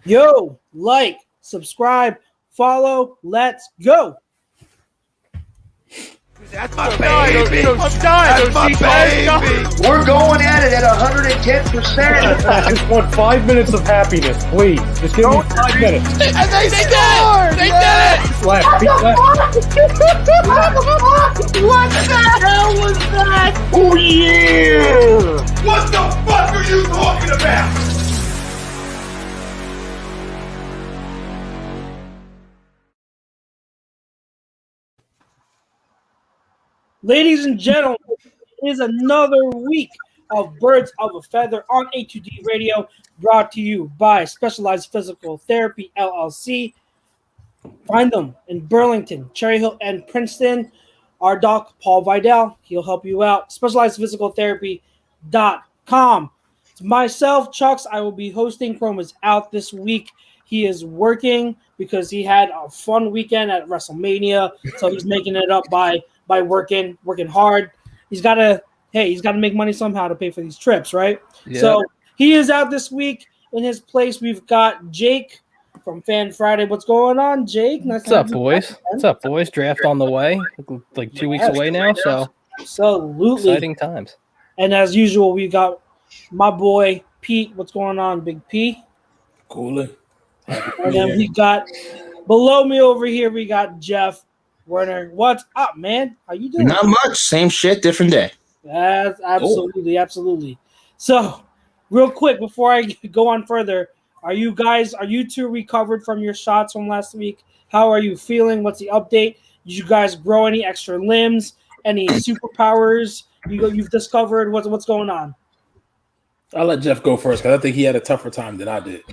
Yo, like, subscribe, follow, let's go. That's my baby. I'm dying. That's my baby. We're going at it at 110%. I just want 5 minutes of happiness, please. Just give me 5 minutes. And they did it! They did it! Left, feet left. What the hell was that? Oh yeah! What the fuck are you talking about? Ladies and gentlemen, it is another week of Birds of a Feather on A2D Radio, brought to you by Specialized Physical Therapy, LLC. Find them in Burlington, Cherry Hill, and Princeton. Our doc, Paul Vidal, he'll help you out. SpecializedPhysicalTherapy.com. It's myself, Chucks. I will be hosting. Chrome is out this week. He is working because he had a fun weekend at WrestleMania, so he's making it up by working hard. He's got to make money somehow to pay for these trips, right? Yeah. So he is out this week. In his place, we've got Jake from Fan Friday. What's going on, Jake? What's up, boys? What's up, boys? Draft on the way. Like 2 weeks away now, so absolutely exciting times. And as usual, we got my boy Pete. What's going on, Big P? Coolin'. And then we got below me over here, we got Jeff Werner. What's up, man? How you doing? Not much. Same shit, different day. That's absolutely. So, real quick before I go on further, are you two recovered from your shots from last week? How are you feeling? What's the update? Did you guys grow any extra limbs? Any superpowers you've discovered? What's going on? I'll let Jeff go first because I think he had a tougher time than I did.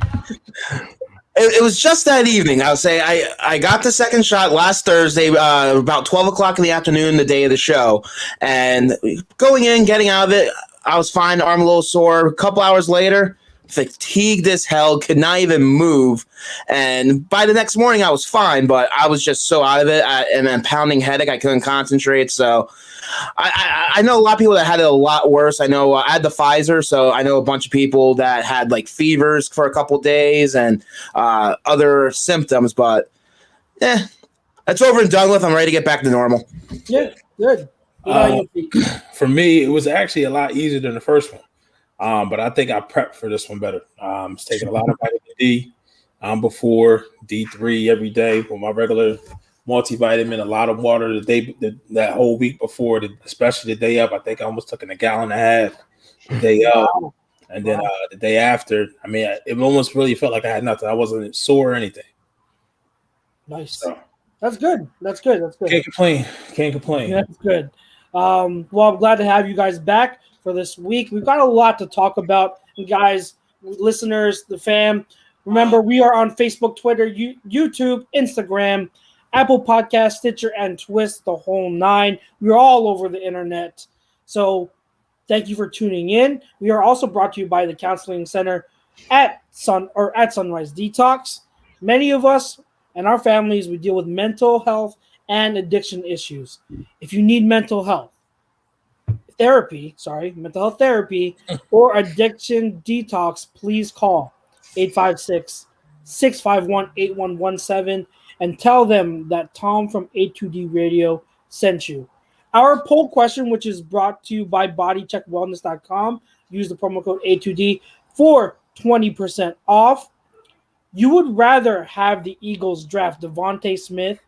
It was just that evening. I would say I got the second shot last Thursday, about 12 o'clock in the afternoon, the day of the show. And going in, getting out of it, I was fine, arm a little sore. A couple hours later, fatigued as hell, could not even move. And by the next morning, I was fine, but I was just so out of it. And then pounding headache, I couldn't concentrate. So I know a lot of people that had it a lot worse. I know I had the Pfizer, so I know a bunch of people that had like fevers for a couple days and other symptoms. But it's over and done with. I'm ready to get back to normal. Yeah, good. For me, it was actually a lot easier than the first one. But I think I prepped for this one better. I was taking a lot of vitamin D before, D3 every day with my regular multivitamin, a lot of water that whole week before, especially the day up. I think I almost took a gallon and a half the day up. And then the day after, I mean, it almost really felt like I had nothing. I wasn't sore or anything. Nice. So, That's good. Can't complain. That's good. Well, I'm glad to have you guys back for this week. We've got a lot to talk about. And guys, listeners, the fam, remember we are on Facebook, Twitter, YouTube, Instagram, Apple Podcast, Stitcher, and Twist, the whole 9. We're all over the internet. So thank you for tuning in. We are also brought to you by the Counseling Center at Sunrise Detox. Many of us and our families, we deal with mental health and addiction issues. If you need mental health therapy or addiction detox, please call 856-651-8117 and tell them that Tom from A2D Radio sent you. Our poll question, which is brought to you by bodycheckwellness.com, use the promo code A2D for 20% off. You would rather have the Eagles draft Devonte Smith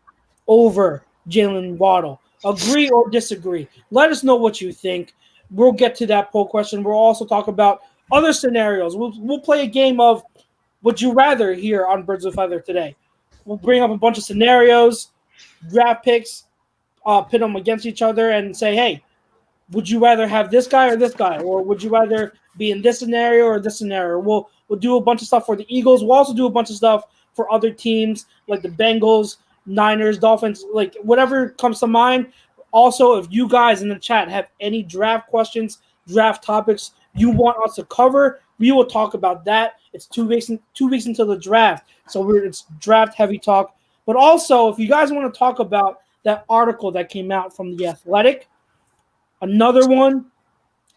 over Jalen Waddle. Agree or disagree? Let us know what you think. We'll get to that poll question. We'll also talk about other scenarios. We'll play a game of Would You Rather here on Birds of Feather today. We'll bring up a bunch of scenarios, draft picks, pit them against each other and say, hey, would you rather have this guy or this guy? Or would you rather be in this scenario or this scenario? We'll do a bunch of stuff for the Eagles. We'll also do a bunch of stuff for other teams like the Bengals, Niners, Dolphins, like whatever comes to mind. Also, if you guys in the chat have any draft questions, draft topics you want us to cover, we will talk about that. It's 2 weeks until the draft, so it's draft heavy talk. But also, if you guys want to talk about that article that came out from The Athletic, another one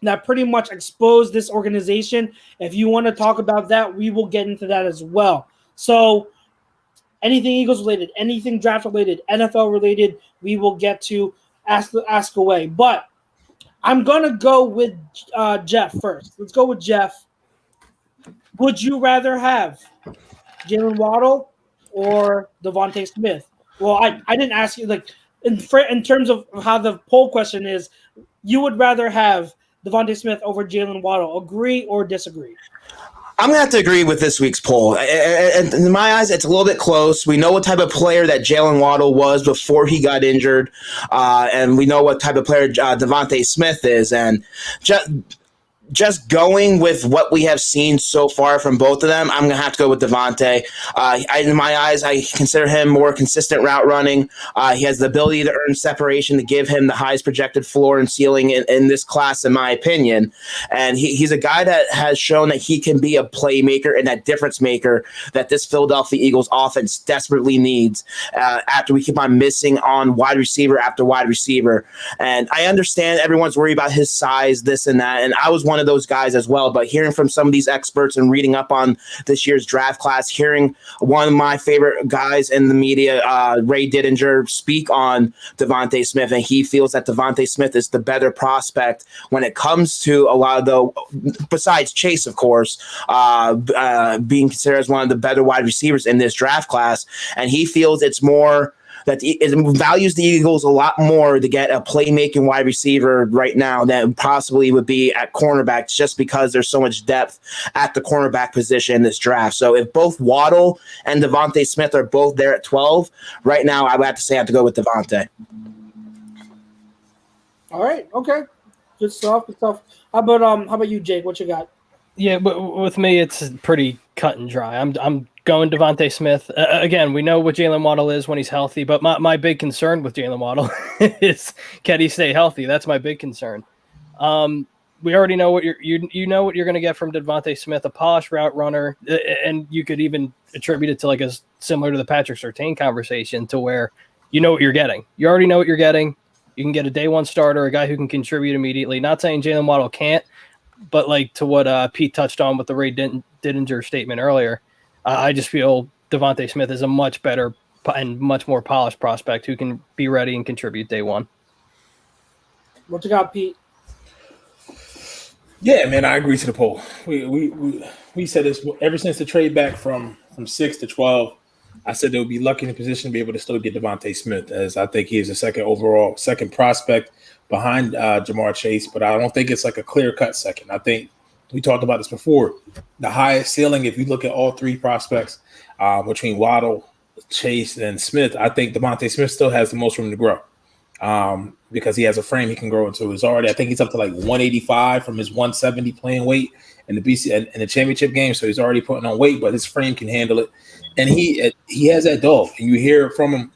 that pretty much exposed this organization, if you want to talk about that, we will get into that as well. So anything Eagles related, anything draft related, NFL related, we will get to ask away. But I'm going to go with Jeff first. Let's go with Jeff. Would you rather have Jalen Waddle or Devonte Smith? Well, I didn't ask you, like, in terms of how the poll question is, you would rather have Devonte Smith over Jalen Waddle. Agree or disagree? I'm going to have to agree with this week's poll. And in my eyes, it's a little bit close. We know what type of player that Jalen Waddle was before he got injured, and we know what type of player Devonte Smith is. And just going with what we have seen so far from both of them, I'm going to have to go with Devonte. In my eyes, I consider him more consistent route running. He has the ability to earn separation to give him the highest projected floor and ceiling in this class, in my opinion. And he's a guy that has shown that he can be a playmaker and that difference maker that this Philadelphia Eagles offense desperately needs after we keep on missing on wide receiver after wide receiver. And I understand everyone's worried about his size, this and that, and I was one of those guys as well, but hearing from some of these experts and reading up on this year's draft class, hearing one of my favorite guys in the media, Ray Didinger, speak on Devonte Smith, and he feels that Devonte Smith is the better prospect when it comes to a lot of the, besides Chase, of course, being considered as one of the better wide receivers in this draft class, and he feels it's more that it values the Eagles a lot more to get a playmaking wide receiver right now than possibly would be at cornerback, just because there's so much depth at the cornerback position in this draft. So if both Waddle and Devonte Smith are both there at 12, right now I would have to say I have to go with Devonte. All right, okay, good stuff. How about you, Jake? What you got? Yeah, but with me, it's pretty cut and dry. I'm going Devonte Smith. Again, we know what Jalen Waddle is when he's healthy, but my big concern with Jalen Waddle is, can he stay healthy? That's my big concern. We already know what you know what you're going to get from Devonte Smith, a polished route runner, and you could even attribute it to like a similar to the Patrick Surtain conversation, to where you know what you're getting. You already know what you're getting. You can get a day one starter, a guy who can contribute immediately. Not saying Jalen Waddle can't, but like to what Pete touched on with the Ray Didinger statement earlier, I just feel Devonte Smith is a much better and much more polished prospect who can be ready and contribute day one. What you got, Pete? Yeah, man, I agree to the poll. We said this ever since the trade back from 6 to 12. I said they would be lucky in a position to be able to still get Devonte Smith, as I think he is a second prospect behind Jamar Chase, but I don't think it's like a clear-cut second. I think we talked about this before. The highest ceiling, if you look at all three prospects between Waddle, Chase, and Smith, I think Devonte Smith still has the most room to grow because he has a frame he can grow into. I think he's up to like 185 from his 170 playing weight in the BC and the championship game, so he's already putting on weight, but his frame can handle it. And he has that dog, and you hear from him.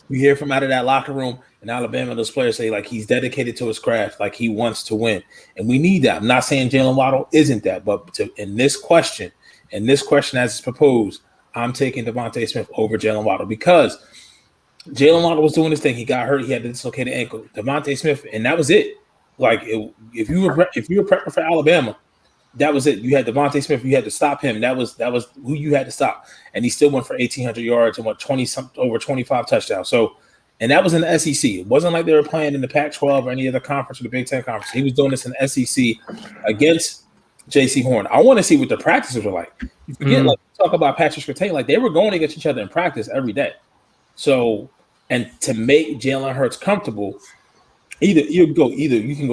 You hear from out of that locker room in Alabama, those players say like he's dedicated to his craft, like he wants to win, and we need that. I'm not saying Jalen Waddle isn't that, but in this question as it's proposed, I'm taking Devonte Smith over Jalen Waddle because Jalen Waddle was doing his thing. He got hurt. He had a dislocated ankle. Devonte Smith, and that was it. Like if you were prepping for Alabama, that was it. You had Devonte Smith. You had to stop him. That was who you had to stop, and he still went for 1,800 yards and over 25 touchdowns. So, and that was in the SEC. It wasn't like they were playing in the Pac-12 or any other conference or the Big Ten conference. He was doing this in the SEC against J.C. Horn. I want to see what the practices were like. You forget, like talk about Patrick Surtain, like they were going against each other in practice every day. So, and to make Jalen Hurts comfortable, you can go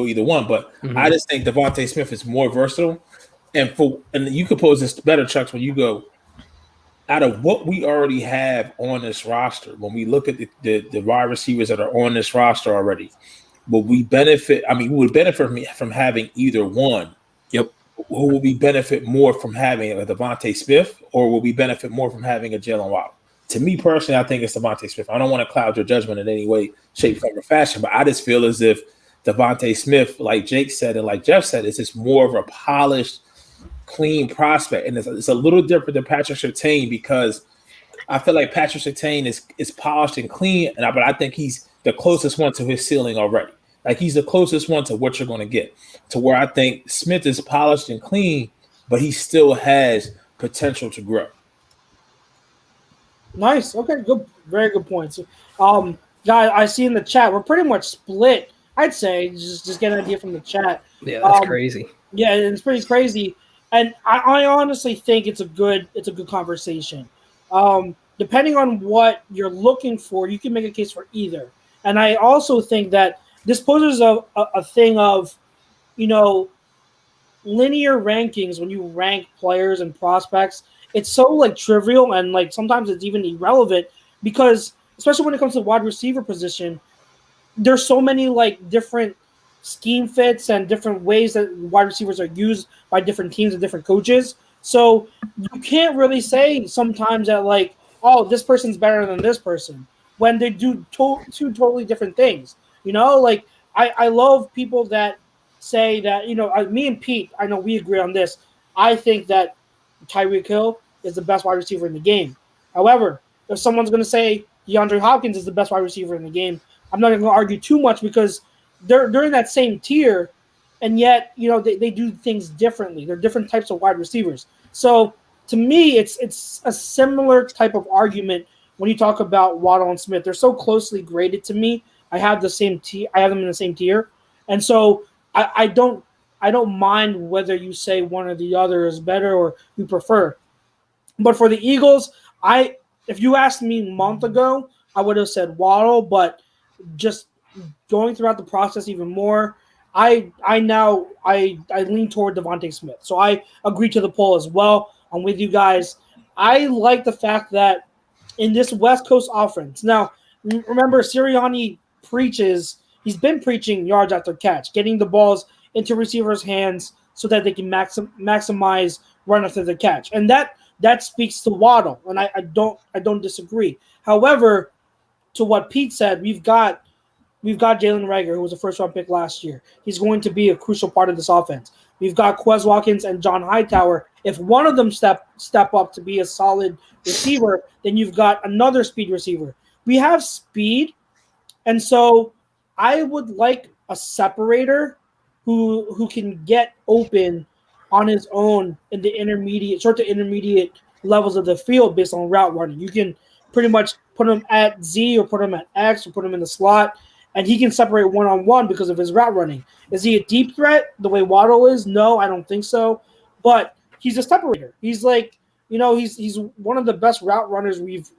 either one. But I just think Devonte Smith is more versatile, and you could pose this better, Chucks, when you go out of what we already have on this roster. When we look at the wide receivers that are on this roster already, we would benefit from having either one. Yep. Who will we benefit more from having a Devonte Smith, or will we benefit more from having a Jalen Waddle? To me personally, I think it's Devonte Smith. I don't want to cloud your judgment in any way, shape, form, or fashion, but I just feel as if Devonte Smith, like Jake said and like Jeff said, is just more of a polished, clean prospect. And it's a little different than Patrick Surtain because I feel like Patrick Surtain is polished and clean, but I think he's the closest one to his ceiling already. Like he's the closest one to what you're going to get, to where I think Smith is polished and clean, but he still has potential to grow. Nice. Okay, good. Very good points. Guys, I see in the chat we're pretty much split. I'd say just get an idea from the chat. Yeah, that's crazy. Yeah, it's pretty crazy, and I honestly think it's a good conversation. Depending on what you're looking for, you can make a case for either. And I also think that this poses a thing of, you know, linear rankings when you rank players and prospects. It's so like trivial and like sometimes it's even irrelevant because especially when it comes to the wide receiver position, there's so many like different scheme fits and different ways that wide receivers are used by different teams and different coaches. So you can't really say sometimes that like, oh, this person's better than this person when they do two totally different things. You know, like I love people that say that, you know, me and Pete, I know we agree on this. I think that Tyreek Hill is the best wide receiver in the game. However, if someone's going to say DeAndre Hopkins is the best wide receiver in the game, I'm not going to argue too much because they're in that same tier, and yet, you know, they do things differently. They're different types of wide receivers. So to me, it's a similar type of argument when you talk about Waddle and Smith. They're so closely graded to me. I have them in the same tier, and so I don't mind whether you say one or the other is better or you prefer. But for the Eagles, if you asked me a month ago, I would have said Waddle, but just going throughout the process even more, I lean toward Devonte Smith. So I agree to the poll as well. I'm with you guys. I like the fact that in this West Coast offense, now remember Sirianni he's been preaching yards after catch, getting the balls into receivers' hands so that they can maximize run after the catch. And that speaks to Waddle, and I don't disagree. However, to what Pete said, we've got Jalen Reagor, who was a first-round pick last year. He's going to be a crucial part of this offense. We've got Quez Watkins and John Hightower. If one of them step up to be a solid receiver, then you've got another speed receiver. We have speed, and so I would like a separator who can get open on his own in the short to intermediate levels of the field based on route running. You can pretty much put him at Z or put him at X or put him in the slot, and he can separate one-on-one because of his route running. Is he a deep threat the way Waddle is? No, I don't think so. But he's a separator. He's like, you know, he's one of the best route runners we've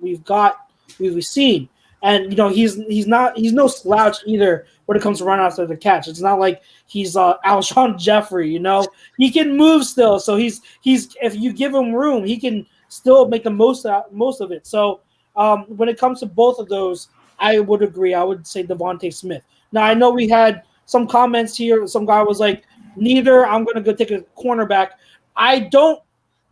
seen. And you know, he's no slouch either when it comes to run after the catch. It's not like he's Alshon Jeffrey, you know. He can move still, so he's if you give him room, he can still make the most of it. So when it comes to both of those, I would agree. I would say Devonte Smith. Now I know we had some comments here. Some guy was like, neither. I'm going to go take a cornerback. I don't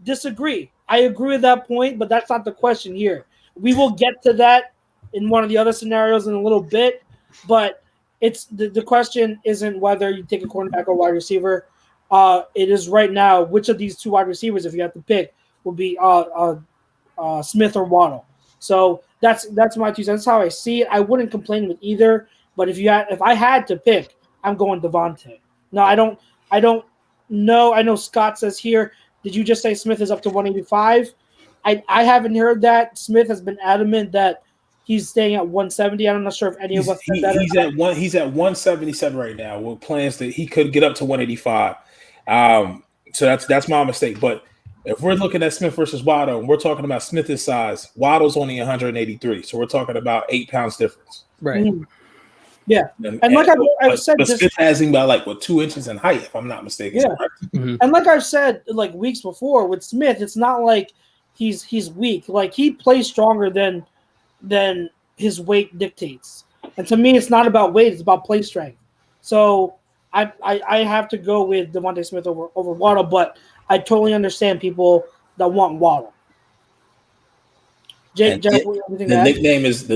disagree. I agree with that point, but that's not the question here. We will get to that in one of the other scenarios in a little bit, but it's the question isn't whether you take a cornerback or wide receiver. It is right now which of these two wide receivers, if you have to pick, will be Smith or Waddle. So that's my 2 cents. That's how I see it. I wouldn't complain with either, but if I had to pick, I'm going Devonte. No, I don't know. I know Scott says here, did you just say Smith is up to 185? I haven't heard that. Smith has been adamant that he's staying at 170. I'm not sure if any of us said that. He's at 177 right now with plans that he could get up to 185. So that's my mistake. But if we're looking at Smith versus Waddle, and we're talking about Smith's size, Waddle's only 183. So we're talking about 8 pounds difference. Right. Mm-hmm. Yeah. And like I've said, but Smith has him by like 2 inches in height, if I'm not mistaken. Yeah. Mm-hmm. And like I've said like weeks before with Smith, it's not like he's weak. Like he plays stronger than his weight dictates. And to me, it's not about weight; it's about play strength. So I have to go with Devonte Smith over Waddle, but I totally understand people that want Waddle. Jake, the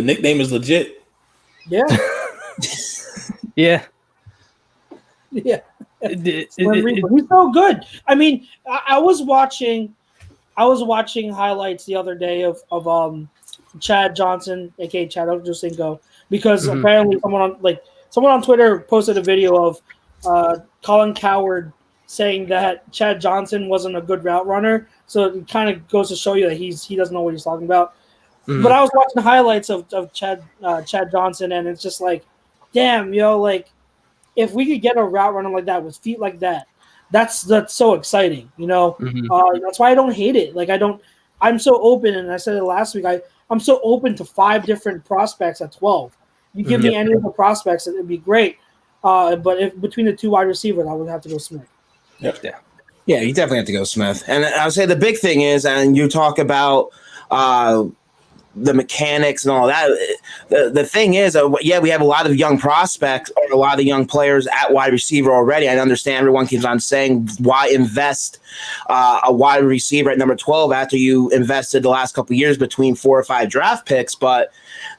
nickname is legit. Yeah. Yeah. Yeah. He's so good. I mean, I was watching highlights the other day of Chad Johnson, aka Chad Ochocinco, because apparently someone on Twitter posted a video of Colin Cowherd saying that Chad Johnson wasn't a good route runner. So it kind of goes to show you that he doesn't know what he's talking about. But I was watching highlights of Chad Johnson, and it's just like, damn, like if we could get a route runner like that with feet like that, that's so exciting, That's why I don't hate it. Like I'm so open, and I said it last week. I'm so open to 5 different prospects at 12. You give me any of the prospects, it'd be great. But if between the 2 wide receivers, I would have to go Smith. Yep. Yeah, you definitely have to go Smith. And I would say the big thing is, and you talk about the mechanics and all that. The thing is, we have a lot of young prospects or a lot of young players at wide receiver already. I understand everyone keeps on saying, why invest a wide receiver at number 12 after you invested the last couple of years between 4 or 5 draft picks? But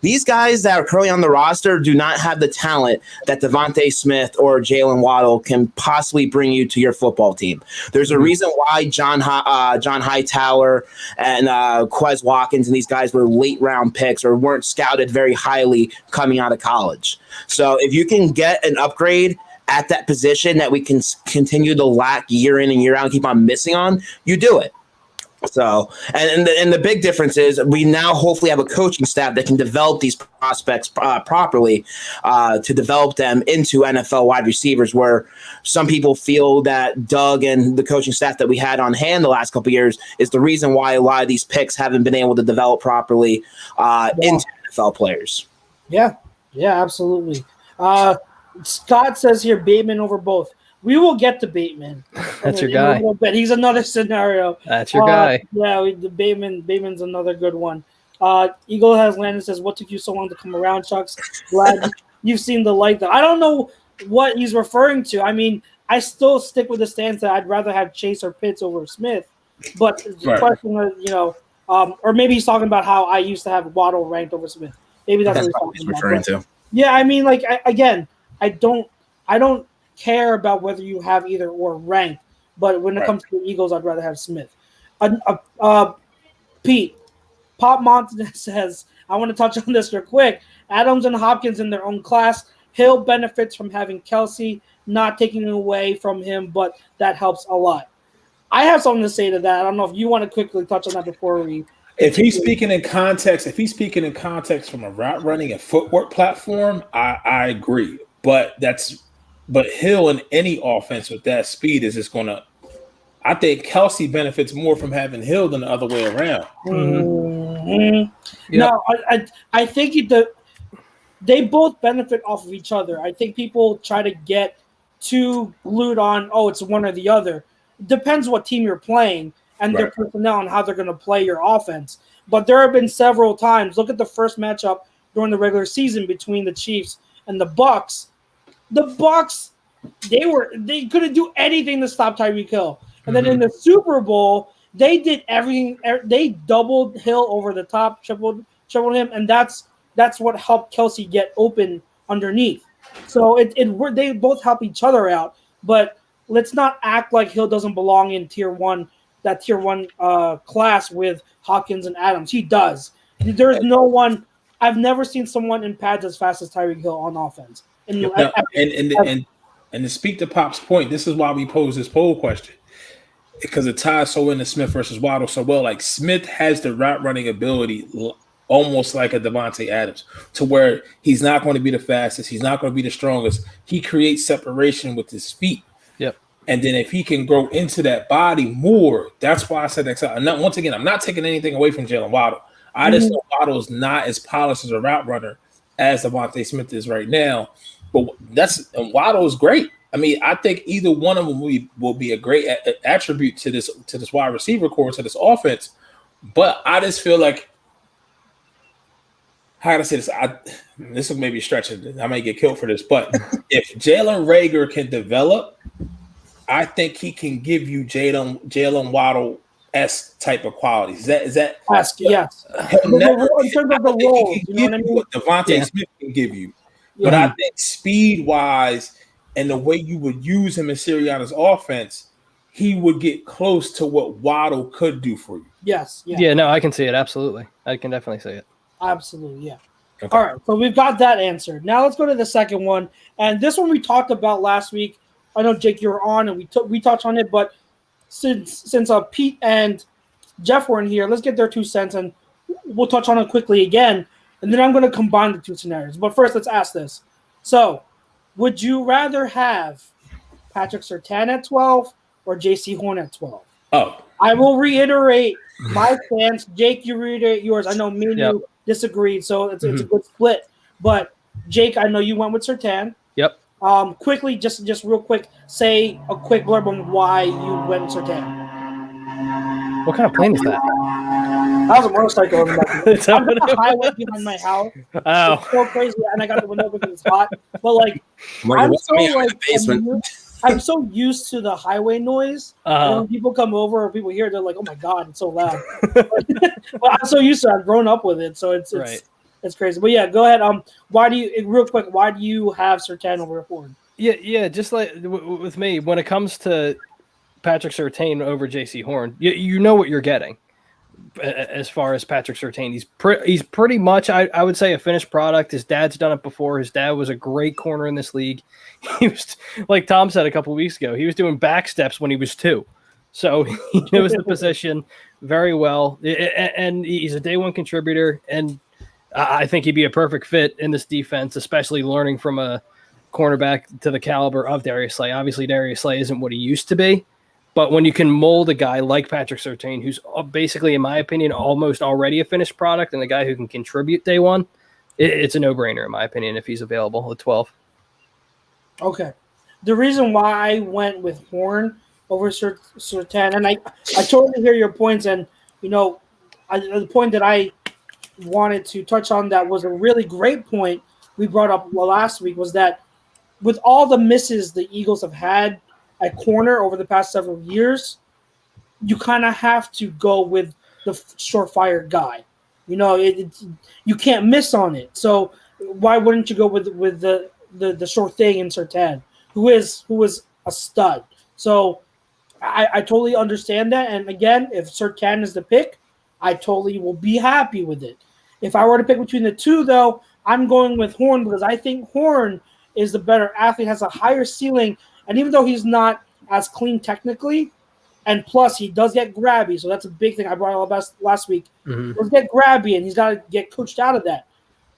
these guys that are currently on the roster do not have the talent that Devonte Smith or Jalen Waddle can possibly bring you to your football team. There's a reason why John Hightower and Quez Watkins and these guys were late round picks or weren't scouted very highly coming out of college. So if you can get an upgrade at that position that we can continue to lack year in and year out and keep on missing on, you do it. So, and the big difference is we now hopefully have a coaching staff that can develop these prospects properly to develop them into NFL wide receivers, where some people feel that Doug and the coaching staff that we had on hand the last couple of years is the reason why a lot of these picks haven't been able to develop properly into NFL players. Yeah, absolutely. Scott says here, Bateman over both. We will get to Bateman. That's your guy. He's another scenario. That's your guy. Yeah, Bateman's another good one. Eagle has landed, says, what took you so long to come around, Chucks? Glad you've seen the light. I don't know what he's referring to. I mean, I still stick with the stance that I'd rather have Chase or Pitts over Smith. But the question is, or maybe he's talking about how I used to have Waddle ranked over Smith. Maybe that's what he's referring to. Yeah, I mean, I don't care about whether you have either or ranked, but when it comes to the Eagles, I'd rather have Smith. Pete, Pop Montanez says, I want to touch on this real quick. Adams and Hopkins in their own class. Hill benefits from having Kelsey, not taking it away from him, but that helps a lot. I have something to say to that. I don't know if you want to quickly touch on that before we. If he's speaking in context from a route running and footwork platform, I agree. But Hill in any offense with that speed is just gonna. I think Kelsey benefits more from having Hill than the other way around. Mm-hmm. Yep. No, I think they both benefit off of each other. I think people try to get too glued on, it's one or the other. Depends what team you're playing and their personnel and how they're going to play your offense. But there have been several times. Look at the first matchup during the regular season between the Chiefs and the Bucs. The Bucs, they couldn't do anything to stop Tyreek Hill. And then in the Super Bowl, they did everything. They doubled Hill over the top, tripled him, and that's what helped Kelsey get open underneath. So they both help each other out. But let's not act like Hill doesn't belong in tier one class with Hopkins and Adams. He does. There's no one. I've never seen someone in pads as fast as Tyreek Hill on offense. And to speak to Pop's point, this is why we pose this poll question, because it ties so into Smith versus Waddle so well. Like, Smith has the route running ability almost like a Devonte Adams, to where he's not going to be the fastest, he's not going to be the strongest. He creates separation with his feet. Yep. And then if he can grow into that body more, that's why I said that. Once again, I'm not taking anything away from Jalen Waddle. I just know Waddle is not as polished as a route runner as Devonte Smith is right now. But Waddle is great. I mean, I think either one of them will be a great attribute to this wide receiver core, to this offense. But I just feel like, how can I say this? This will maybe stretch it. I may get killed for this. But if Jalen Reagor can develop, I think he can give you Jalen Waddle-esque type of qualities. Is that? Yes. In terms of the role, you know what I mean? What Devonte Smith can give you. But I think speed-wise and the way you would use him in Sirianni's offense, he would get close to what Waddle could do for you. Yes. Yeah. Yeah, no, I can see it. Absolutely. I can definitely see it. Absolutely, yeah. Okay. All right, so we've got that answered. Now let's go to the second one. And this one we talked about last week. I know, Jake, you were on, and we touched on it. But since Pete and Jeff were in here, let's get their 2 cents. And we'll touch on it quickly again, and then I'm going to combine the two scenarios. But first, let's ask this. So, would you rather have Patrick Surtain at 12 or J.C. Horn at 12? Oh. I will reiterate my stance. Jake, you reiterate yours. I know me and you disagreed, so it's a good split. But, Jake, I know you went with Surtain. Yep. Quickly, just real quick, say a quick blurb on why you went with Surtain. What kind of plane is that? That was a motorcycle. I'm on the highway behind my house. Oh. It's so crazy, and I got the window because it's hot. But, like, I'm so used to the highway noise. And when people come over or people hear it, they're like, oh, my God, it's so loud. But I'm so used to it. I've grown up with it, so it's crazy. But, yeah, go ahead. Why do you have Surtain over Horn? Yeah, just like with me, when it comes to Patrick Surtain over J.C. Horn, you know what you're getting. As far as Patrick Surtain, he's pretty much, I would say, a finished product. His dad's done it before. His dad was a great corner in this league. He was, like Tom said a couple of weeks ago, he was doing back steps when he was 2. So he knows the position very well. And he's a day one contributor. And I think he'd be a perfect fit in this defense, especially learning from a cornerback to the caliber of Darius Slay. Obviously, Darius Slay isn't what he used to be. But when you can mold a guy like Patrick Surtain, who's basically, in my opinion, almost already a finished product and a guy who can contribute day one, it's a no-brainer, in my opinion, if he's available at 12. Okay. The reason why I went with Horn over Surtain, and I totally hear your points, and, the point that I wanted to touch on that was a really great point we brought up last week was that with all the misses the Eagles have had at corner over the past several years, you kind of have to go with the surefire guy. You can't miss on it. So why wouldn't you go with the sure thing in Surtain, who is a stud? So I totally understand that. And again, if Surtain is the pick, I totally will be happy with it. If I were to pick between the two, though, I'm going with Horn because I think Horn is the better athlete, has a higher ceiling. And even though he's not as clean technically, and plus he does get grabby, so that's a big thing I brought up last week. He does get grabby, and he's got to get coached out of that.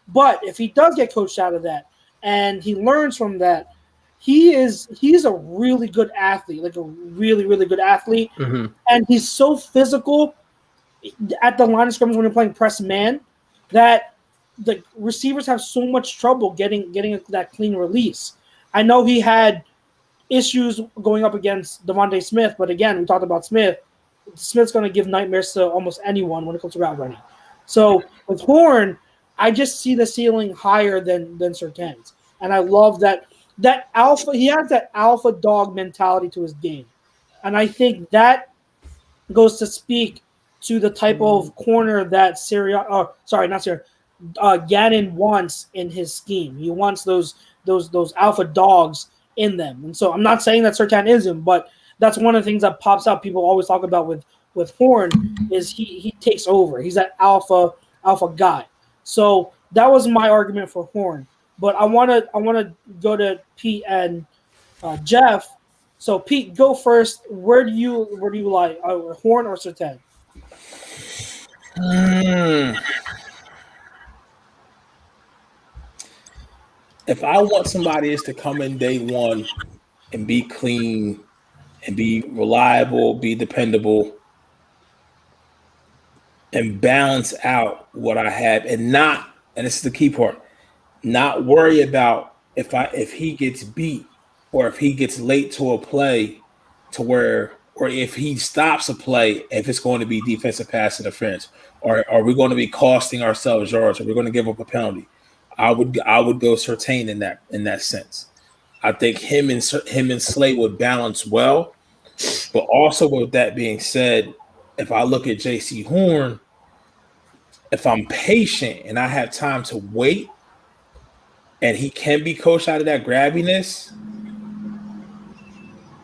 But if he does get coached out of that, and he learns from that, he's a really good athlete, like a really, really good athlete. And he's so physical at the line of scrimmage when you're playing press man that the receivers have so much trouble getting that clean release. I know he had issues going up against Devonte Smith, but again, we talked about Smith. Smith's going to give nightmares to almost anyone when it comes to route running. So with Horn, I just see the ceiling higher than Surtain's, and I love that alpha. He has that alpha dog mentality to his game, and I think that goes to speak to the type of corner that Gannon wants in his scheme. He wants those alpha dogs in them. And so I'm not saying that Surtain isn't, but that's one of the things that pops out. People always talk about with Horn is he takes over. He's that alpha guy. So that was my argument for Horn. But I want to go to Pete and Jeff. So Pete, go first. Where do you like Horn or Surtain? If I want somebody is to come in day one and be clean and be reliable, be dependable, and balance out what I have, and this is the key part, not worry about if he gets beat or if he gets late to a play or if he stops a play, if it's going to be defensive pass interference, or are we going to be costing ourselves yards, or we're going to give up a penalty. I would go Surtain in that sense. I think him and Slay would balance well, but also with that being said, if I look at J.C. Horn, if I'm patient and I have time to wait, and he can be coached out of that grabbiness,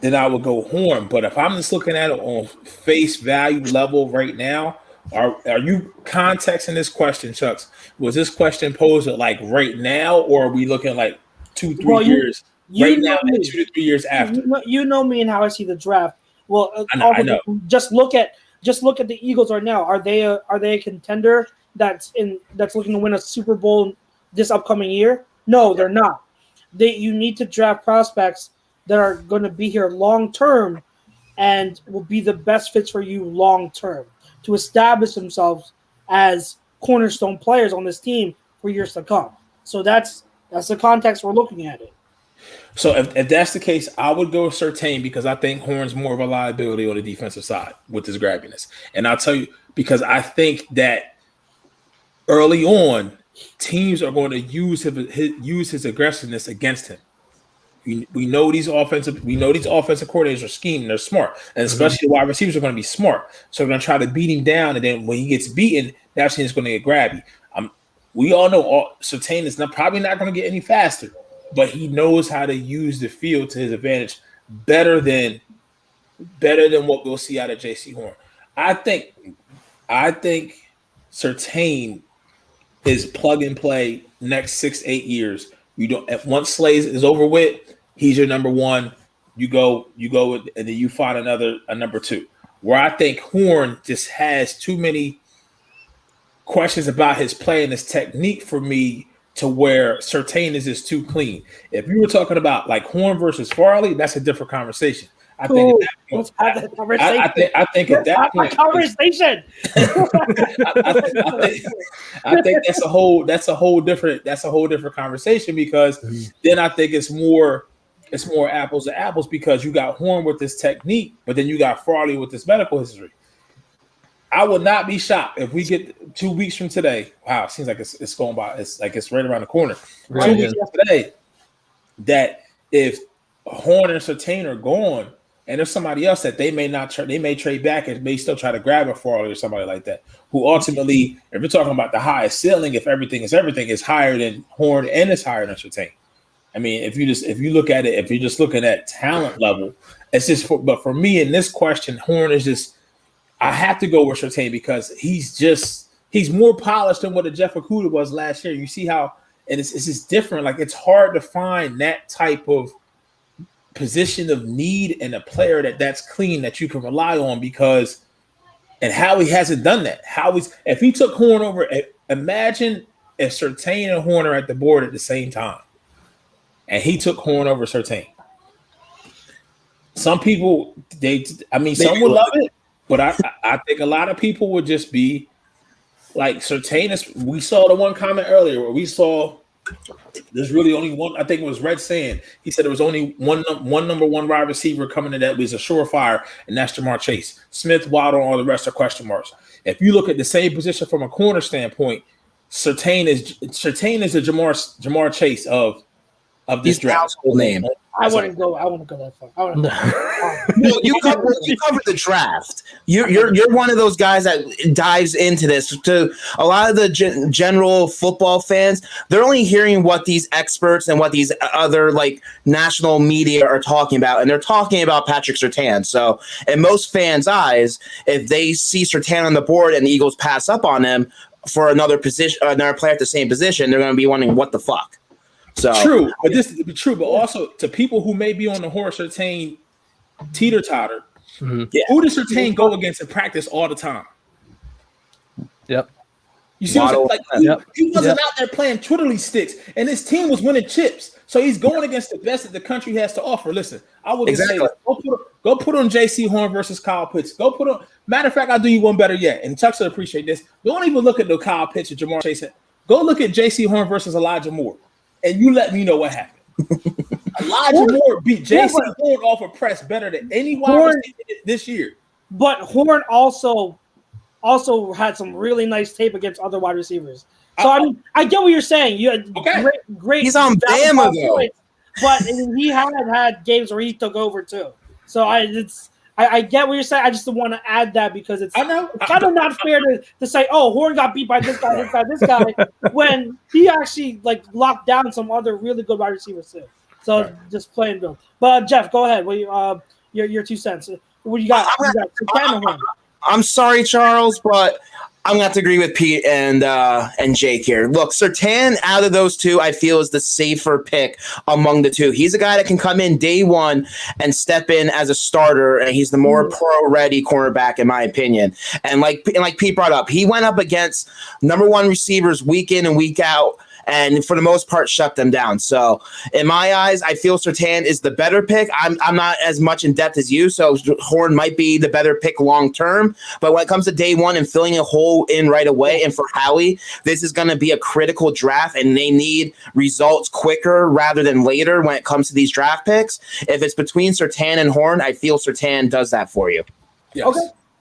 then I would go Horn. But if I'm just looking at it on face value level right now, are you contexting this question, Chucks? Was this question posed at like right now, or are we looking like 2-3 years? Right now, 2 to 3 years after. You know me and how I see the draft. Well, I know. Just look at the Eagles right now. Are they a contender that's looking to win a Super Bowl this upcoming year? No, they're not. You need to draft prospects that are going to be here long term and will be the best fits for you long term to establish themselves as cornerstone players on this team for years to come. So that's the context we're looking at it. So if that's the case, I would go with Surtain because I think Horn's more of a liability on the defensive side with his grabbiness. And I'll tell you, because I think that early on, teams are going to use his aggressiveness against him. We know these offensive coordinators are scheming. They're smart, and especially the wide receivers are going to be smart. So they're going to try to beat him down, and then when he gets beaten, that's when he's going to get grabby. We all know Surtain is probably not going to get any faster, but he knows how to use the field to his advantage better than what we'll see out of J.C. Horn. I think Surtain is plug and play next 6 to 8 years. Once Slays is over with, he's your number one. You go, and then you find a number two. Where I think Horn just has too many questions about his play and his technique for me to where Surtain is just too clean. If you were talking about like Horn versus Farley, that's a different conversation. I think at that point, I think at that point, conversation. I think that's a whole different conversation because then I think it's more apples to apples because you got Horn with this technique, but then you got Farley with this medical history. I would not be shocked if we get 2 weeks from today. Wow, it seems like it's going by. It's like it's right around the corner. Right. 2 weeks from today, that if Horn and Surtain are gone, and there's somebody else that they may trade back and may still try to grab a Farley or somebody like that, who ultimately, if you're talking about the highest ceiling, if everything is higher than Horn and is higher than Surtain. I mean, if you look at it, if you're just looking at talent level, it's just. But for me in this question, Horn is just. I have to go with Surtain because he's more polished than what a Jeff Okudah was last year. You see how, and it's just different. Like it's hard to find that type of position of need in a player that's clean that you can rely on because, and Howie hasn't done that. If he took Horn over, imagine if Surtain and Horn are at the board at the same time, and he took Horn over Surtain. Some people, some would love it. But I think a lot of people would just be like Surtain. We saw the one comment earlier where we saw there's really only one. I think it was Red saying he said there was only one number one wide receiver coming in that was a surefire, and that's Jamar Chase. Smith, Waddle, all the rest are question marks. If you look at the same position from a corner standpoint, Surtain is the Jamar Chase of this draft. Household name. I wouldn't go that far. You covered the draft. You're one of those guys that dives into this. To a lot of the general football fans, they're only hearing what these experts and what these other like national media are talking about, and they're talking about Patrick Surtain. So, in most fans' eyes, if they see Surtain on the board and the Eagles pass up on him for another player at the same position, they're going to be wondering what the fuck. So true, but this is true. But also to people who may be on the horse Surtain teeter-totter, who does Surtain go against in practice all the time? Yep. You see, he wasn't out there playing twiddly sticks, and his team was winning chips. So he's going against the best that the country has to offer. Listen, I would say go put on J.C. Horn versus Kyle Pitts. Go put on. Matter of fact, I'll do you one better yet. And Chuck should appreciate this. Don't even look at the Kyle Pitts or Jamar Chase. Go look at J.C. Horn versus Elijah Moore. And you let me know what happened. Elijah Moore beat J.C. Horn off a press better than any wide receiver this year. But Horn also had some really nice tape against other wide receivers. So I get what you're saying. You had great. He's on Bama though, but he had games where he took over too. So I get what you're saying. I just want to add that because it's kind of not fair to say, oh, Horn got beat by this guy, when he actually like locked down some other really good wide receivers too. So just playing Bill. But Jeff, go ahead. What your 2 cents? What you got? I'm sorry, Charles, but I'm going to have to agree with Pete and Jake here. Look, Surtain, out of those two, I feel is the safer pick among the two. He's a guy that can come in day one and step in as a starter, and he's the more pro-ready cornerback, in my opinion. And like Pete brought up, he went up against number one receivers week in and week out, and for the most part shut them down. So in my eyes, I feel Surtain is the better pick. I'm not as much in depth as you, so Horn might be the better pick long term. But when it comes to day one and filling a hole in right away, and for Howie, this is going to be a critical draft, and they need results quicker rather than later when it comes to these draft picks. If it's between Surtain and Horn, I feel Surtain does that for you. Yes.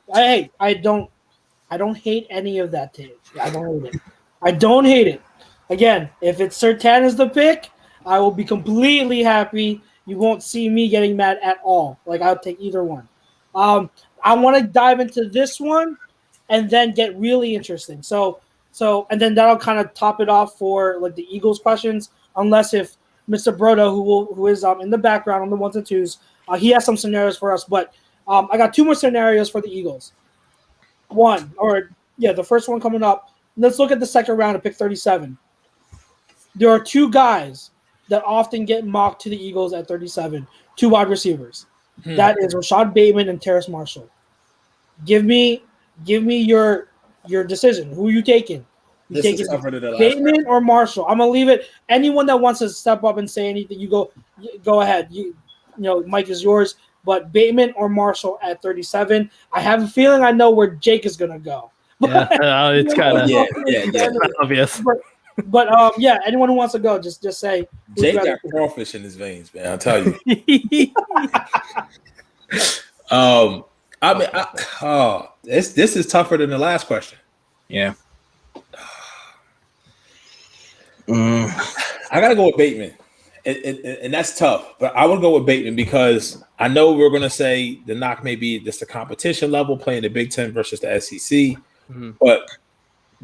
Okay. I don't hate any of that take. I don't hate it. I don't hate it. Again, if it's Surtain as the pick, I will be completely happy. You won't see me getting mad at all. Like, I'll take either one. I want to dive into this one and then get really interesting. So, and then that'll kind of top it off for like the Eagles questions, unless if Mr. Brodo, who is in the background on the ones and twos, he has some scenarios for us. But I got two more scenarios for the Eagles. The first one coming up. Let's look at the second round of pick 37. There are two guys that often get mocked to the Eagles at 37, two wide receivers. That is Rashad Bateman and Terrace Marshall. Give me your decision. Who are you taking? You taking Bateman or Marshall? I'm gonna leave it. Anyone that wants to step up and say anything, you go ahead. You know, Mike is yours. But Bateman or Marshall at 37. I have a feeling I know where Jake is gonna go. Yeah, it's kind of obvious. But anyone who wants to go, just say. Jake got crawfish in his veins, man. I'll tell you. This is tougher than the last question. Yeah. I gotta go with Bateman, and that's tough. But I would go with Bateman because I know we're gonna say the knock may be just the competition level, playing the Big Ten versus the SEC, but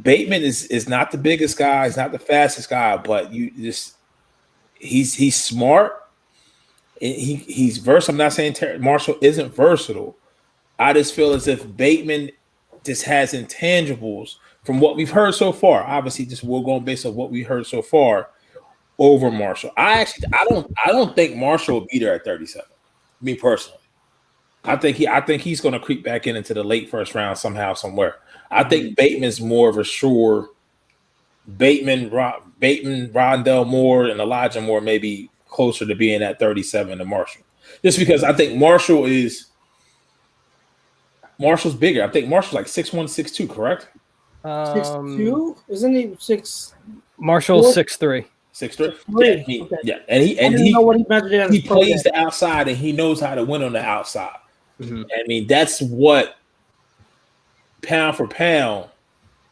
Bateman is not the biggest guy, he's not the fastest guy, but he's smart. He's versatile. I'm not saying Marshall isn't versatile. I just feel as if Bateman just has intangibles from what we've heard so far. Obviously, just we're going based on what we heard so far over Marshall. I don't think Marshall will be there at 37. Me personally, I think he's going to creep back into the late first round somehow, somewhere. I think Bateman's more of a sure. Bateman, Rondell Moore, and Elijah Moore may be closer to being at 37 than Marshall. Just because I think Marshall's bigger. I think Marshall's like 6'1", 6'2", correct? 6'2"? Isn't he 6'? Marshall's 6'3". 6'3". Yeah, and he plays the outside and he knows how to win on the outside. I mean, that's what pound for pound.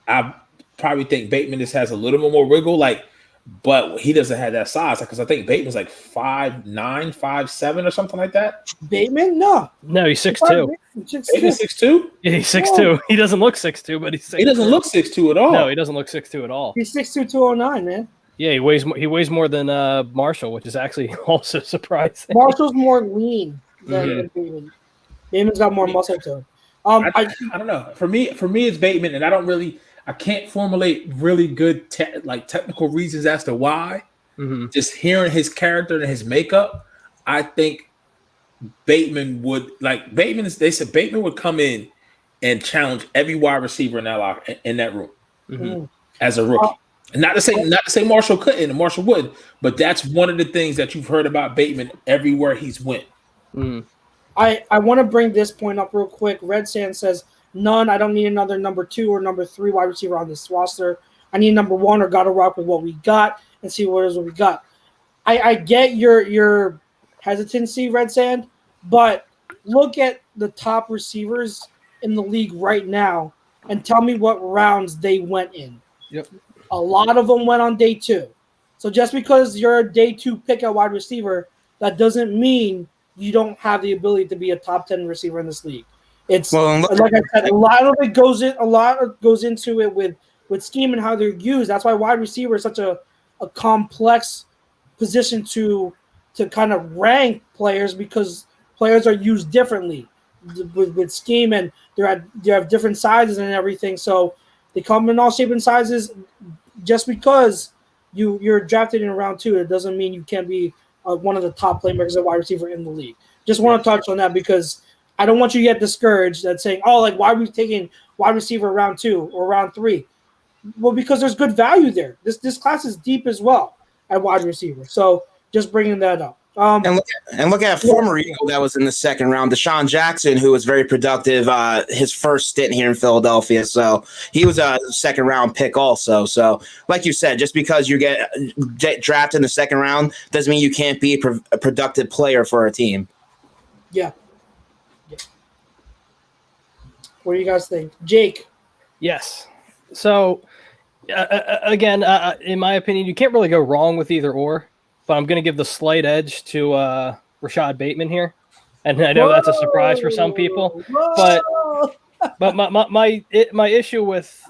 I probably think Bateman just has a little bit more wiggle, but he doesn't have that size because I think Bateman's like 5'9", 5'7", or something like that. Bateman, no, he's 6'2". Bateman's 6'2". Yeah, he's 6'2". He doesn't look 6'2", but he's 6'2". He doesn't look 6'2" at all. No, he doesn't look 6'2" at all. He's 6'2", 209, man. Yeah, he weighs more than Marshall, which is actually also surprising. Marshall's more lean than Bateman. Bateman's got more muscle to him. I don't know. For me, it's Bateman, and I can't formulate really good technical reasons as to why. Just hearing his character and his makeup, I think Bateman would they said Bateman would come in and challenge every wide receiver in that room as a rookie. And not to say Marshall couldn't and Marshall would, but that's one of the things that you've heard about Bateman everywhere he's went. I want to bring this point up real quick. Red Sand says, none. I don't need another number 2 or number 3 wide receiver on this roster. I need number 1 or got to rock with what we got and see what we got. I get your hesitancy, Red Sand, but look at the top receivers in the league right now and tell me what rounds they went in. Yep. A lot of them went on day 2. So just because you're a day 2 pick at wide receiver, that doesn't mean you don't have the ability to be a top 10 receiver in this league. It's like I said, a lot goes into it with scheme and how they're used. That's why wide receiver is such a complex position to kind of rank players, because players are used differently with scheme, and they have different sizes and everything. So They come in all shapes and sizes. Just because you're drafted in round 2, it doesn't mean you can't be one of the top playmakers at wide receiver in the league. Just want to touch on that because I don't want you to get discouraged at saying, oh, like, why are we taking wide receiver round 2 or round 3? Well, because there's good value there. This class is deep as well at wide receiver. So just bringing that up. And look at a former Eagle that was in the second round, Deshaun Jackson, who was very productive his first stint here in Philadelphia. So he was a second round pick also. So like you said, just because you get drafted in the second round doesn't mean you can't be a productive player for a team. Yeah. What do you guys think? Jake? Yes. So, again, in my opinion, you can't really go wrong with either or. But I'm going to give the slight edge to Rashad Bateman here, and I know that's a surprise for some people. But my issue with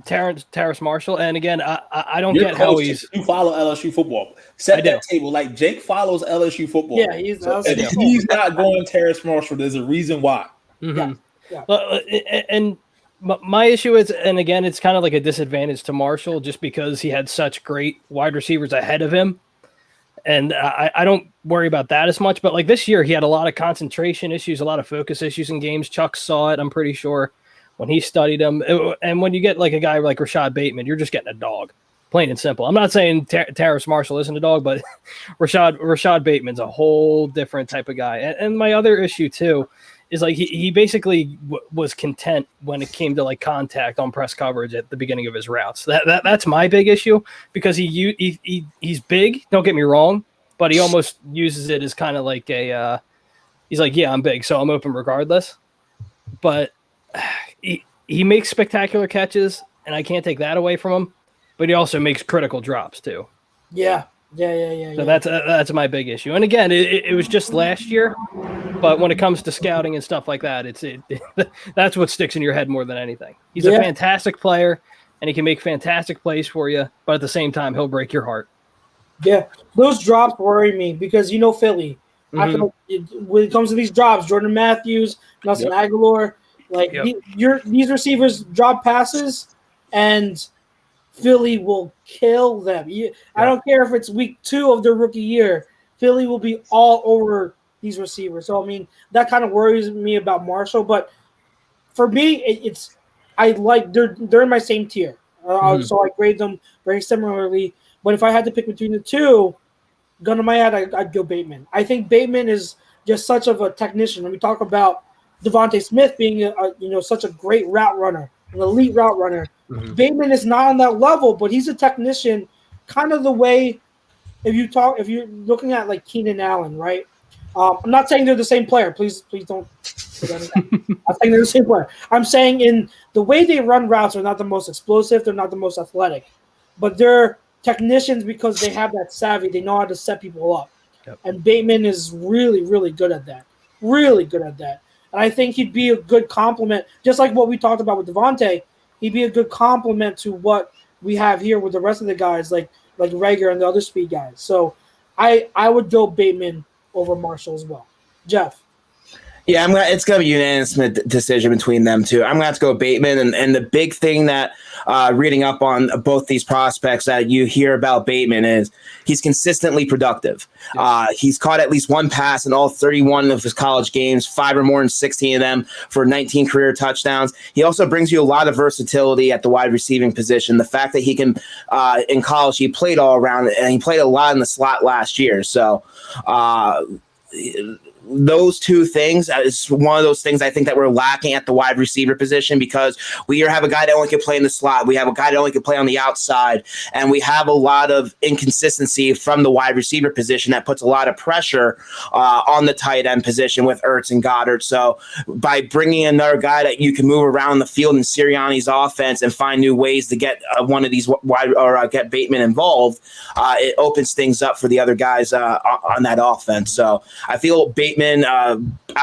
Terrace Marshall, and again, I don't get how he's. You follow LSU football. Set that table. Like Jake follows LSU football. Yeah, he's not going Terrace Marshall. There's a reason why. Mm-hmm. Yeah. And my issue is, and again, it's kind of like a disadvantage to Marshall just because he had such great wide receivers ahead of him. And I don't worry about that as much. But like this year, he had a lot of concentration issues, a lot of focus issues in games. Chuck saw it, I'm pretty sure, when he studied him. And when you get like a guy like Rashad Bateman, you're just getting a dog, plain and simple. I'm not saying Terrace Marshall isn't a dog, but Rashad Bateman's a whole different type of guy. And my other issue, too, is like he basically was content when it came to like contact on press coverage at the beginning of his routes. That's my big issue because he's big. Don't get me wrong, but he almost uses it as kind of like he's like, yeah, I'm big, so I'm open regardless. But he makes spectacular catches, and I can't take that away from him. But he also makes critical drops too. Yeah. So that's my big issue. And again, it was just last year, but when it comes to scouting and stuff like that, that's what sticks in your head more than anything. He's a fantastic player, and he can make fantastic plays for you, but at the same time, he'll break your heart. Yeah, those drops worry me because Philly. Mm-hmm. When it comes to these drops, Jordan Matthews, Nelson Aguilar, these receivers drop passes, and Philly will kill them. I don't care if it's week 2 of their rookie year. Philly will be all over these receivers. So, I mean, that kind of worries me about Marshall. But for me, they're in my same tier. So I grade them very similarly. But if I had to pick between the two, gun to my head, I'd go Bateman. I think Bateman is just such of a technician. When we talk about Devonte Smith being such a great route runner, an elite route runner, Bateman is not on that level, but he's a technician, kind of the way if you're looking at like Keenan Allen, right? I'm not saying they're the same player. Please don't. I'm saying they're the same player. I'm saying in the way they run routes are not the most explosive. They're not the most athletic, but they're technicians because they have that savvy. They know how to set people up. Yep. And Bateman is really, really good at that. Really good at that. And I think he'd be a good complement, just like what we talked about with Devonte. He'd be a good complement to what we have here with the rest of the guys, like Rager and the other speed guys. So I would go Bateman over Marshall as well. Jeff. Yeah, it's going to be a unanimous decision between them two. I'm going to have to go Bateman. And the big thing that reading up on both these prospects that you hear about Bateman is he's consistently productive. He's caught at least one pass in all 31 of his college games, 5 or more in 16 of them for 19 career touchdowns. He also brings you a lot of versatility at the wide receiving position. The fact that he can, in college, he played all around, and he played a lot in the slot last year. So, those two things is one of those things I think that we're lacking at the wide receiver position because we have a guy that only can play in the slot. We have a guy that only can play on the outside, and we have a lot of inconsistency from the wide receiver position that puts a lot of pressure on the tight end position with Ertz and Goddard. So by bringing another guy that you can move around the field in Sirianni's offense and find new ways to get one of these get Bateman involved, it opens things up for the other guys on that offense. So I feel Bateman out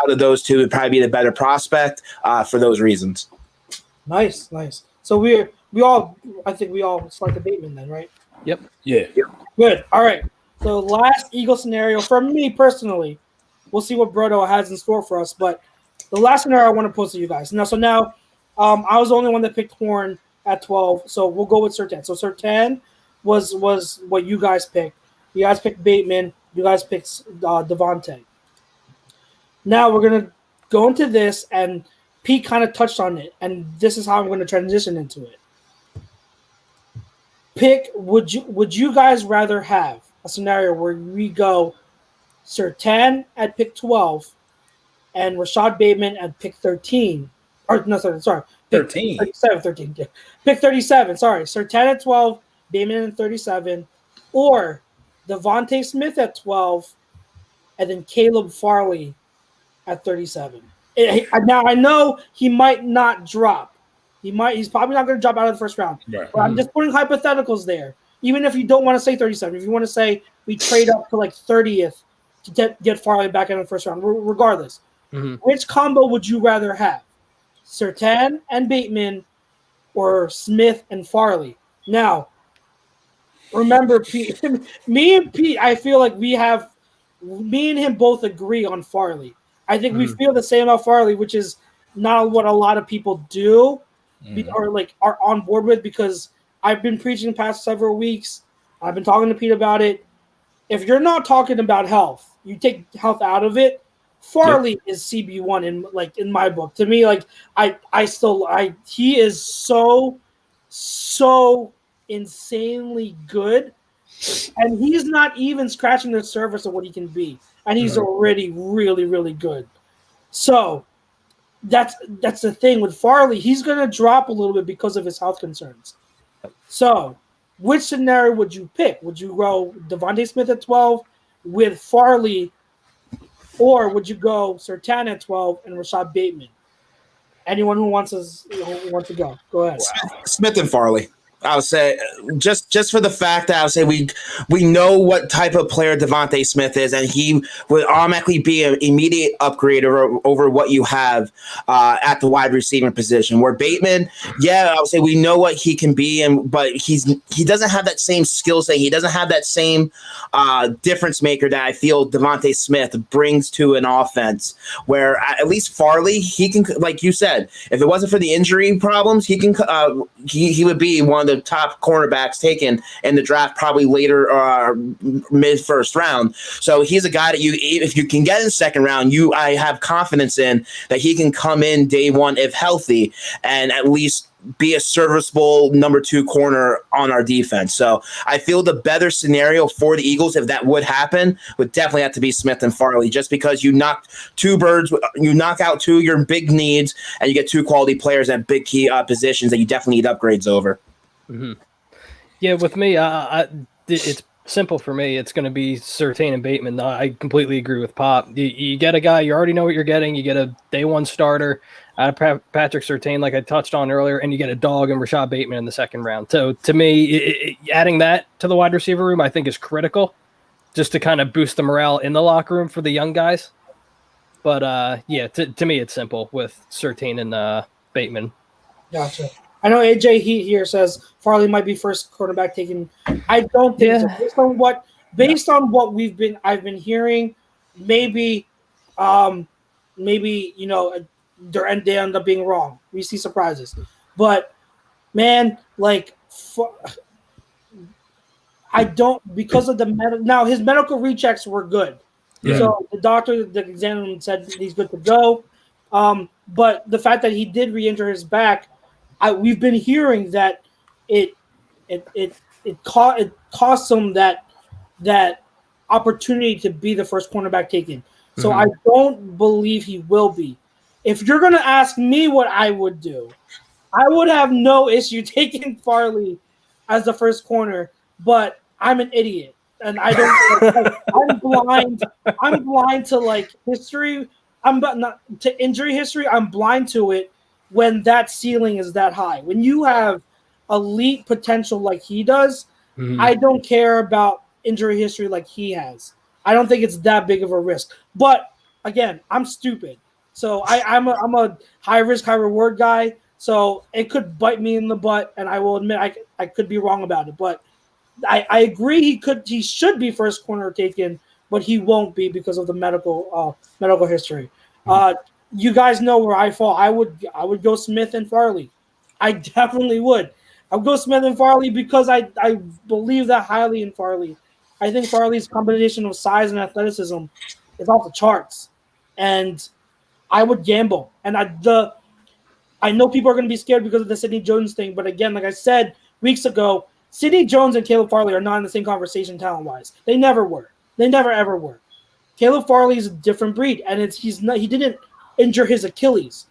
of those two would probably be the better prospect for those reasons. Nice. So we all selected Bateman then, right? Yep. Yeah. Good. All right. So last Eagle scenario for me personally, we'll see what Brodo has in store for us. But the last scenario I want to pose to you guys. Now, I was the only one that picked Horn at 12. So we'll go with Surtain. So Surtain was what you guys picked. You guys picked Bateman. You guys picked Devonte. Now we're gonna go into this, and Pete kind of touched on it, and this is how I'm going to transition into it. Would you guys rather have a scenario where we go Surtain at pick 12 and Rashad Bateman at pick 13? Or no, sorry, 13. 13. Yeah. Pick 37. Sorry, Surtain at 12, Bateman at 37, or Devonte Smith at 12, and then Caleb Farley at 37. Now I know he might not drop. He's probably not going to drop out of the first round. Right. But I'm just putting hypotheticals there. Even if you don't want to say 37, if you want to say we trade up to like 30th to get Farley back in the first round, regardless, which combo would you rather have? Surtain and Bateman, or Smith and Farley? Now, remember, Pete, me and Pete, I feel like me and him both agree on Farley. I think we feel the same about Farley, which is not what a lot of people do or like are on board with, because I've been preaching the past several weeks. I've been talking to Pete about it. If you're not talking about health, you take health out of it. Farley is CB1 in my book. To me, like he is so insanely good, and he's not even scratching the surface of what he can be, and he's already really, really good. So that's the thing with Farley. He's going to drop a little bit because of his health concerns. So which scenario would you pick? Would you go Devonte Smith at 12 with Farley, or would you go Surtain at 12 and Rashad Bateman? Anyone who wants to go ahead. Smith and Farley. I would say just for the fact that I would say we know what type of player Devonte Smith is, and he would automatically be an immediate upgrade over what you have at the wide receiver position. Where Bateman, I would say we know what he can be, but he doesn't have that same skill set. He doesn't have that same difference maker that I feel Devonte Smith brings to an offense. Where at least Farley, he can, like you said, if it wasn't for the injury problems, he would be one of the top cornerbacks taken in the draft, probably later mid first round. So he's a guy that if you can get in second round, I have confidence in that he can come in day one if healthy and at least be a serviceable number 2 corner on our defense. So I feel the better scenario for the Eagles, if that would happen, would definitely have to be Smith and Farley, just because you knock out 2 of your big needs, and you get 2 quality players at big key positions that you definitely need upgrades over. Yeah, with me, it's simple for me. It's going to be Surtain and Bateman. I completely agree with Pop. You get a guy, you already know what you're getting. You get a day one starter out of Patrick Surtain, like I touched on earlier, and you get a dog and Rashad Bateman in the second round. So to me, adding that to the wide receiver room, I think is critical, just to kind of boost the morale in the locker room for the young guys. But to me, it's simple with Surtain and Bateman. Gotcha. I know AJ Heat here says Farley might be first quarterback taken. I don't think so. Based on what I've been hearing, maybe they end up being wrong. We see surprises, but man, I don't, because of now his medical rechecks were good. Yeah. So the doctor that examined him said he's good to go. But the fact that he did re-injure his back, we've been hearing that it cost him that opportunity to be the first cornerback taken. So I don't believe he will be. If you're going to ask me what I would do, I would have no issue taking Farley as the first corner, but I'm an idiot. And I don't. I'm blind. I'm blind to history. I'm not to injury history. I'm blind to it when that ceiling is that high. When you have elite potential like he does, I don't care about injury history like he has. I don't think it's that big of a risk. But again, I'm stupid. So I'm a high risk, high reward guy. So it could bite me in the butt, and I will admit I could be wrong about it. But I agree he should be first corner taken, but he won't be because of the medical history. You guys know where I fall. I would go Smith and Farley. I definitely would. I'll go Smith and Farley because I believe that highly in Farley. I think Farley's combination of size and athleticism is off the charts, and I would gamble. And I know people are going to be scared because of the Sidney Jones thing, but again, like I said weeks ago, Sidney Jones and Caleb Farley are not in the same conversation talent-wise. They never were. They never ever were. Caleb Farley is a different breed, and he didn't injure his Achilles.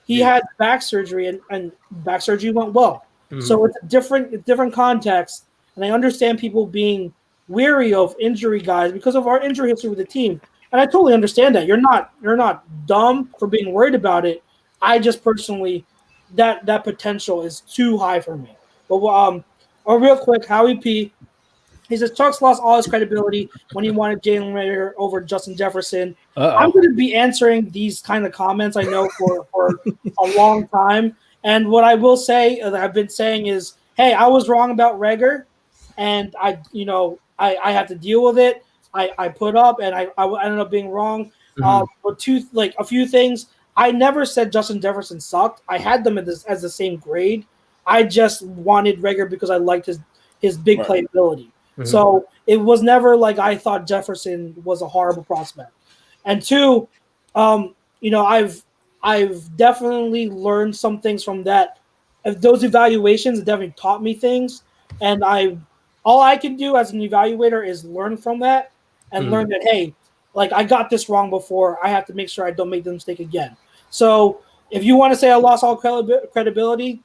He had back surgery, and back surgery went well. Mm-hmm. So it's a different context, and I understand people being weary of injury guys because of our injury history with the team, and I totally understand that. You're not dumb for being worried about it. I just personally that potential is too high for me. But real quick, Howie P. He says Chuck's lost all his credibility when he wanted Jalen Reagor over Justin Jefferson. I'm going to be answering these kind of comments, I know, for a long time. And what I will say that I've been saying is, hey, I was wrong about Reagor, and I have to deal with it. I put up, and I ended up being wrong. But a few things. I never said Justin Jefferson sucked. I had them as the same grade. I just wanted Reagor because I liked his big playability. Mm-hmm. So it was never like I thought Jefferson was a horrible prospect. And two, I've definitely learned some things from that. Those evaluations definitely taught me things, and all I can do as an evaluator is learn from that and learn that, hey, like I got this wrong before. I have to make sure I don't make the mistake again. So if you want to say I lost all credibility,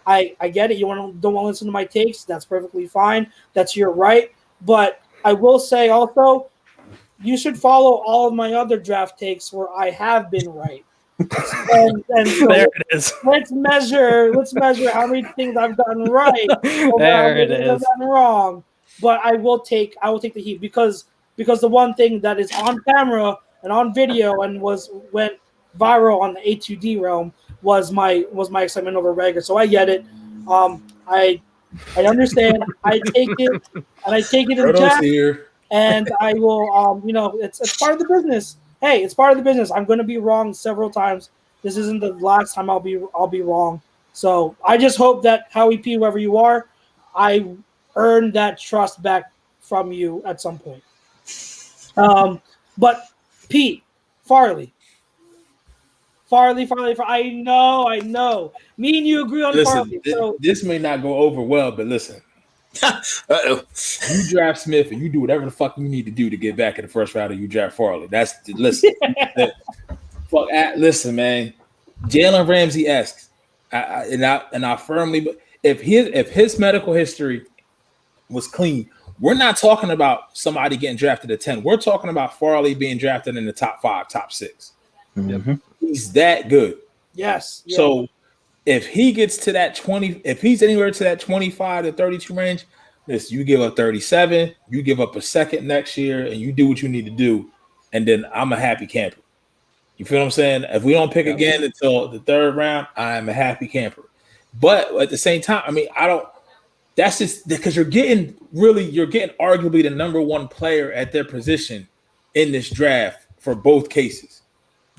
I get it. You don't want to listen to my takes. That's perfectly fine. That's your right. But I will say also, you should follow all of my other draft takes where I have been right. and so there it is. Let's measure how many things I've gotten right. There it is. I've gotten wrong. But I will take the heat because the one thing that is on camera and on video and went viral on the A2D realm was my excitement over Reagor. So I get it. I understand. I take it, and I take it in jest. And I will. It's part of the business. Hey, it's part of the business. I'm going to be wrong several times. This isn't the last time I'll be wrong. So I just hope that Howie P, whoever you are, I earn that trust back from you at some point. But Pete Farley. I know. Me and you agree on Farley. This may not go over well, but listen. Uh-oh. You draft Smith and you do whatever the fuck you need to do to get back in the first round, and you draft Farley. Listen, listen, man. Jalen Ramsey asks, and I firmly, if his medical history was clean, we're not talking about somebody getting drafted at 10. We're talking about Farley being drafted in the top 5, top 6. Mm-hmm. He's that good. Yes. Yeah. So if he gets to that 20, if he's anywhere to that 25 to 32 range, you give up 37, you give up a second next year, and you do what you need to do, and then I'm a happy camper. You feel what I'm saying? If we don't pick again until the 3rd round, I'm a happy camper. But at the same time, I mean, I don't. That's just because you're getting arguably the number 1 player at their position in this draft for both cases.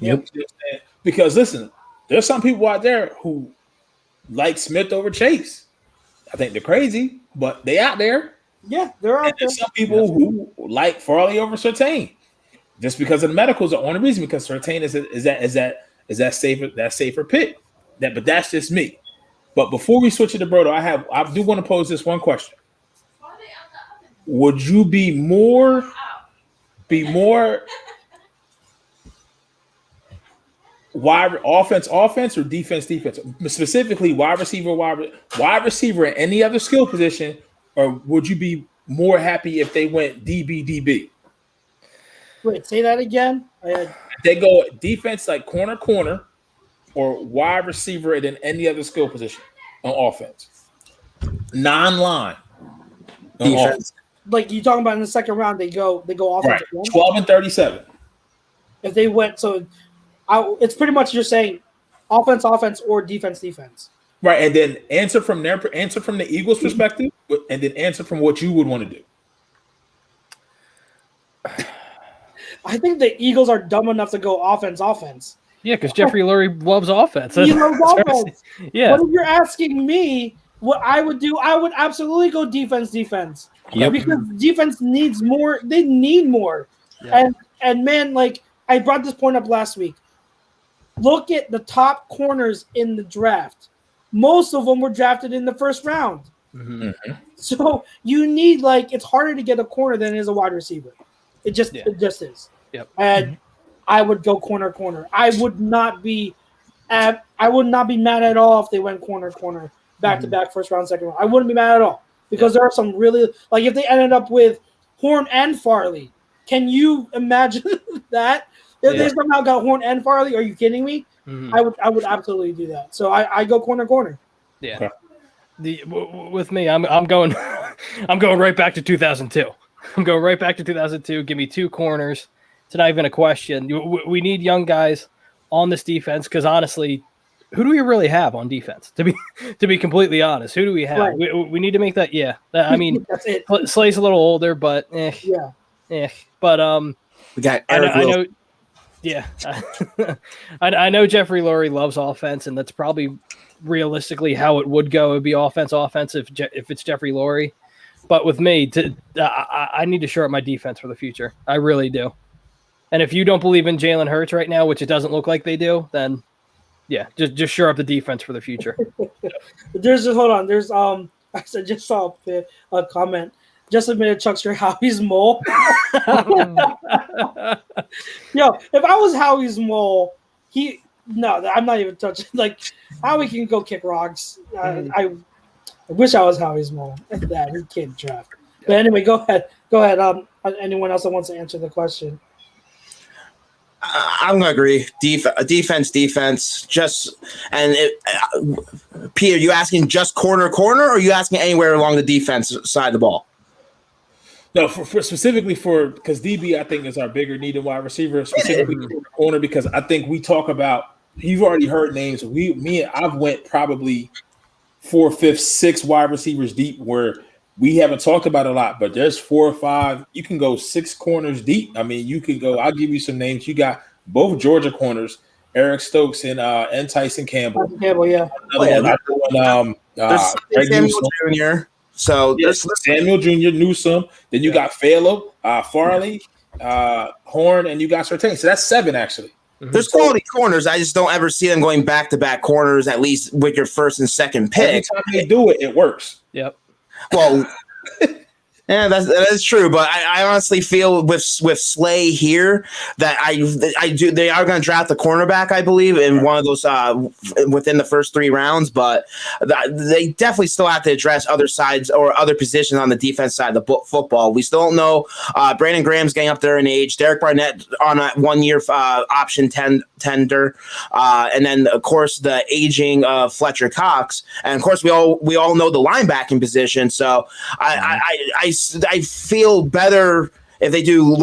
Yep. You know what I'm saying? Because listen, there's some people out there who like Smith over Chase. I think they're crazy, but they out there. Yeah, they're out there. There's some people who like Farley over Surtain, just because of the medicals. The only reason because Surtain is that safer pick. But that's just me. But before we switch it to Brodo, I do want to pose this one question. Would you be more wide offense or defense? Specifically, wide receiver in any other skill position, or would you be more happy if they went DB? Wait, say that again. They go defense like corner, or wide receiver and then any other skill position on offense. Non-line. Defense. Like you talking about in the 2nd round, they go offense. Right. 12 and 37. If they went, it's pretty much you're saying offense, or defense. Right, and then answer from the Eagles' perspective, and then answer from what you would want to do. I think the Eagles are dumb enough to go offense. Yeah, because Jeffrey Lurie loves offense. He loves offense. Yeah. But if you're asking me what I would do, I would absolutely go defense. Yep. Because defense needs more. They need more. Yeah. And man, like I brought this point up last week. Look at the top corners in the draft. Most of them were drafted in the first round. Mm-hmm. So you need it's harder to get a corner than it is a wide receiver. It just is. Yep. And I would go corner. I would not be mad at all if they went corner back to back first round, second round. I wouldn't be mad at all because there are some really if they ended up with Horn and Farley. Can you imagine that? If they somehow got Horn and Farley, are you kidding me? Mm-hmm. I would absolutely do that. So I go corner. Yeah. Okay. With me, I'm going I'm going right back to 2002. I'm going right back to 2002. Give me 2 corners. It's not even a question. We need young guys on this defense because honestly, who do we really have on defense? To be completely honest, who do we have? Right. We need to make that. Yeah, I mean, that's it. Slay's a little older, but But we got Eric I know. Yeah, I know Jeffrey Lurie loves offense, and that's probably realistically how it would go. It would be offense if it's Jeffrey Lurie. But with me, I need to shore up my defense for the future. I really do. And if you don't believe in Jalen Hurts right now, which it doesn't look like they do, then just shore up the defense for the future. Hold on. There's I just saw a comment. Just admitted Chuck's your Howie's mole. Yo, if I was Howie's mole, I'm not even touching. Howie can go kick rocks. I wish I was Howie's mole. That he can't draft. But anyway, go ahead. Anyone else that wants to answer the question? I'm gonna agree. Defense. Peter, you asking just corner, or are you asking anywhere along the defense side of the ball? No, for specifically because DB I think is our bigger need in wide receiver, specifically corner because I think we talk about. You've already heard names. I've went probably 4, 5, 6 wide receivers deep where we haven't talked about a lot, but there's 4 or 5. You can go 6 corners deep. I mean, you can go. I'll give you some names. You got both Georgia corners, Eric Stokes and Tyson Campbell. Tyson Campbell, yeah. There's Samuel Jr. So there's Samuel Jr., Newsome. Then you got Phalo, Farley, Horn, and you got Surtain. So that's 7 actually. There's quality corners. I just don't ever see them going back-to-back corners, at least with your first and second pick. Every time they do it, it works. Yep. Well, yeah, that is true. But I honestly feel with Slay here that I do. They are going to draft the cornerback, I believe, in one of those within the first 3 rounds. But they definitely still have to address other sides or other positions on the defense side of the football. We still don't know. Brandon Graham's getting up there in age. Derek Barnett on a 1-year option tender, and then of course the aging of Fletcher Cox, and of course we all know the linebacking position. So I feel better if they do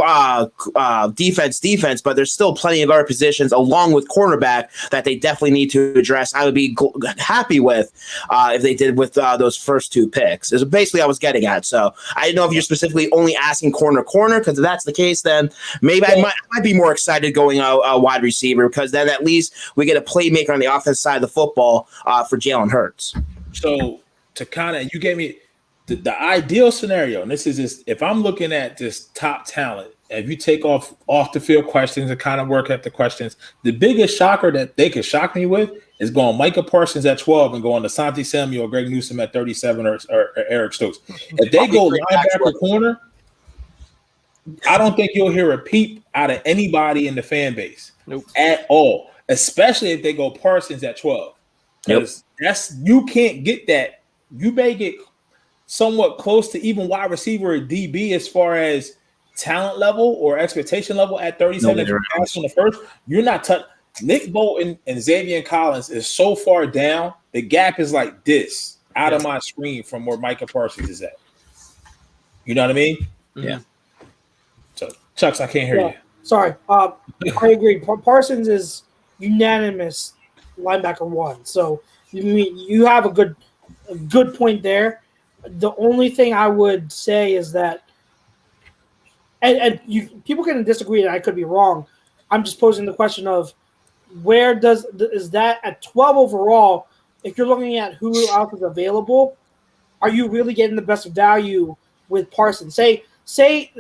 defense, but there's still plenty of other positions along with cornerback that they definitely need to address. I would be happy with if they did with those first 2 picks. Is basically what I was getting at. So I didn't know if you're specifically only asking corner, because if that's the case, then maybe I might be more excited going a wide receiver because then at least we get a playmaker on the offense side of the football for Jalen Hurts. So to kind of, you gave me the ideal scenario, and this is just if I'm looking at this top talent, if you take off the field questions and kind of work at the questions, the biggest shocker that they could shock me with is going Micah Parsons at 12 and going Asante Samuel or Greg Newsome at 37 or Eric Stokes. If they go linebacker corner, I don't think you'll hear a peep out of anybody in the fan base at all, especially if they go Parsons at 12. Because you can't get that. You may get somewhat close to even wide receiver or DB as far as talent level or expectation level at 37. If you pass on the first, you're not touching. Nick Bolton and Xavier Collins is so far down. The gap is like this out of my screen from where Micah Parsons is at. You know what I mean? Yeah. So, Chucks, I can't hear you. Sorry. I agree. Parsons is unanimous linebacker 1. So you have a good point there. The only thing I would say is that, and people can disagree, and I could be wrong. I'm just posing the question of where is that at 12 overall? If you're looking at who else is available, are you really getting the best value with Parsons? Say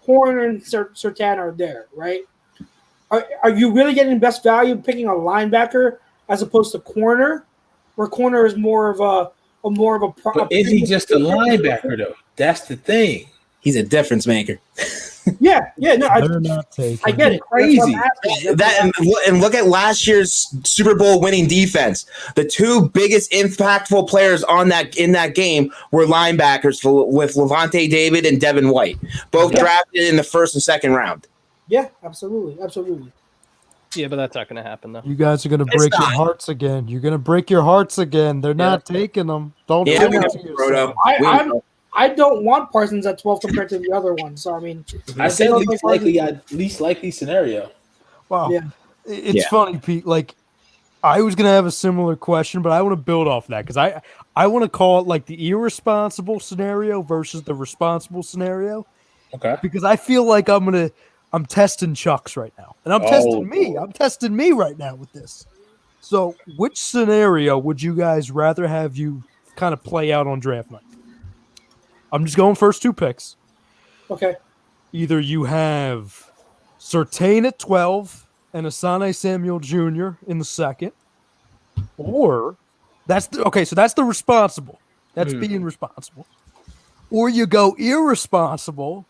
Horner and Surtain are there, right? Are you really getting the best value picking a linebacker as opposed to corner, where corner is more of a But is he just a linebacker though? That's the thing. He's a difference maker. Yeah, no, I get it. Crazy. And look at last year's Super Bowl winning defense. The two biggest impactful players in that game were linebackers with Levante David and Devin White, both drafted in the first and second round. Yeah, absolutely. Yeah, but that's not going to happen though. You guys are going to break your hearts again. You're going to break your hearts again. They're not taking them. Don't do it to yourself. I don't want Parsons at 12 compared to the other one. So I mean, I said least likely scenario. Wow. Yeah. It's funny, Pete. Like, I was gonna have a similar question, but I want to build off that because I want to call it like the irresponsible scenario versus the responsible scenario. Okay. Because I feel like I'm testing Chuck's right now, and I'm testing me. I'm testing me right now with this. So, which scenario would you guys rather have you kind of play out on draft night? I'm just going first two picks. Okay. Either you have Surtain at 12 and Asante Samuel Jr. in the second, or so that's the responsible. That's being responsible. Or you go irresponsible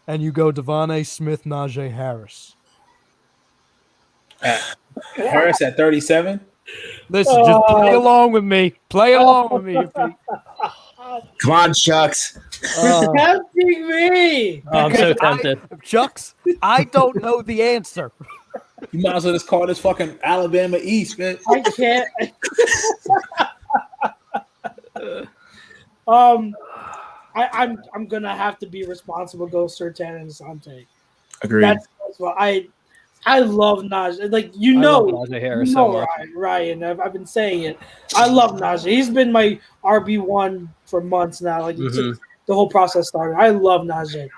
and you go Devonte Smith, Najee Harris. Harris at 37? Listen, just play along with me. Play along with me. Come on, Chucks. Tempting me. I'm so tempted. Chucks, I don't know the answer. You might as well just call this fucking Alabama East, man. I can't. I'm gonna have to be responsible. Go Surtain and Asante. Agreed. That's what I love Najee. Like I love Najee Harris so much. Ryan, I've been saying it. I love Najee. He's been my RB1 for months now. Like the whole process started. I love Najee.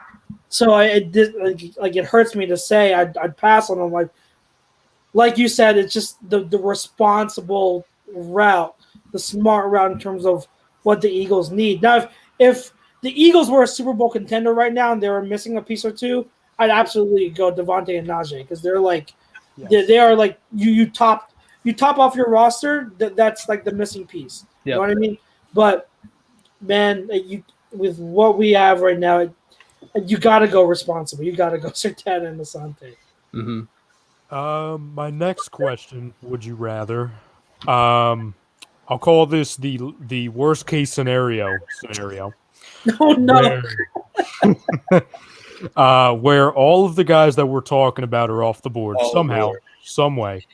So it hurts me to say I'd pass on him. Like you said, it's just the responsible route, the smart route in terms of what the Eagles need. Now, if the Eagles were a Super Bowl contender right now and they were missing a piece or two, I'd absolutely go Devonte and Najee because they're like, they are like you top off your roster. That's like the missing piece. Yep. You know what I mean? But man, with what we have right now, you got to go responsible. You got to go Surtain and Asante. My next question: would you rather? I'll call this the worst case scenario. No. Where all of the guys that we're talking about are off the board somehow, some way,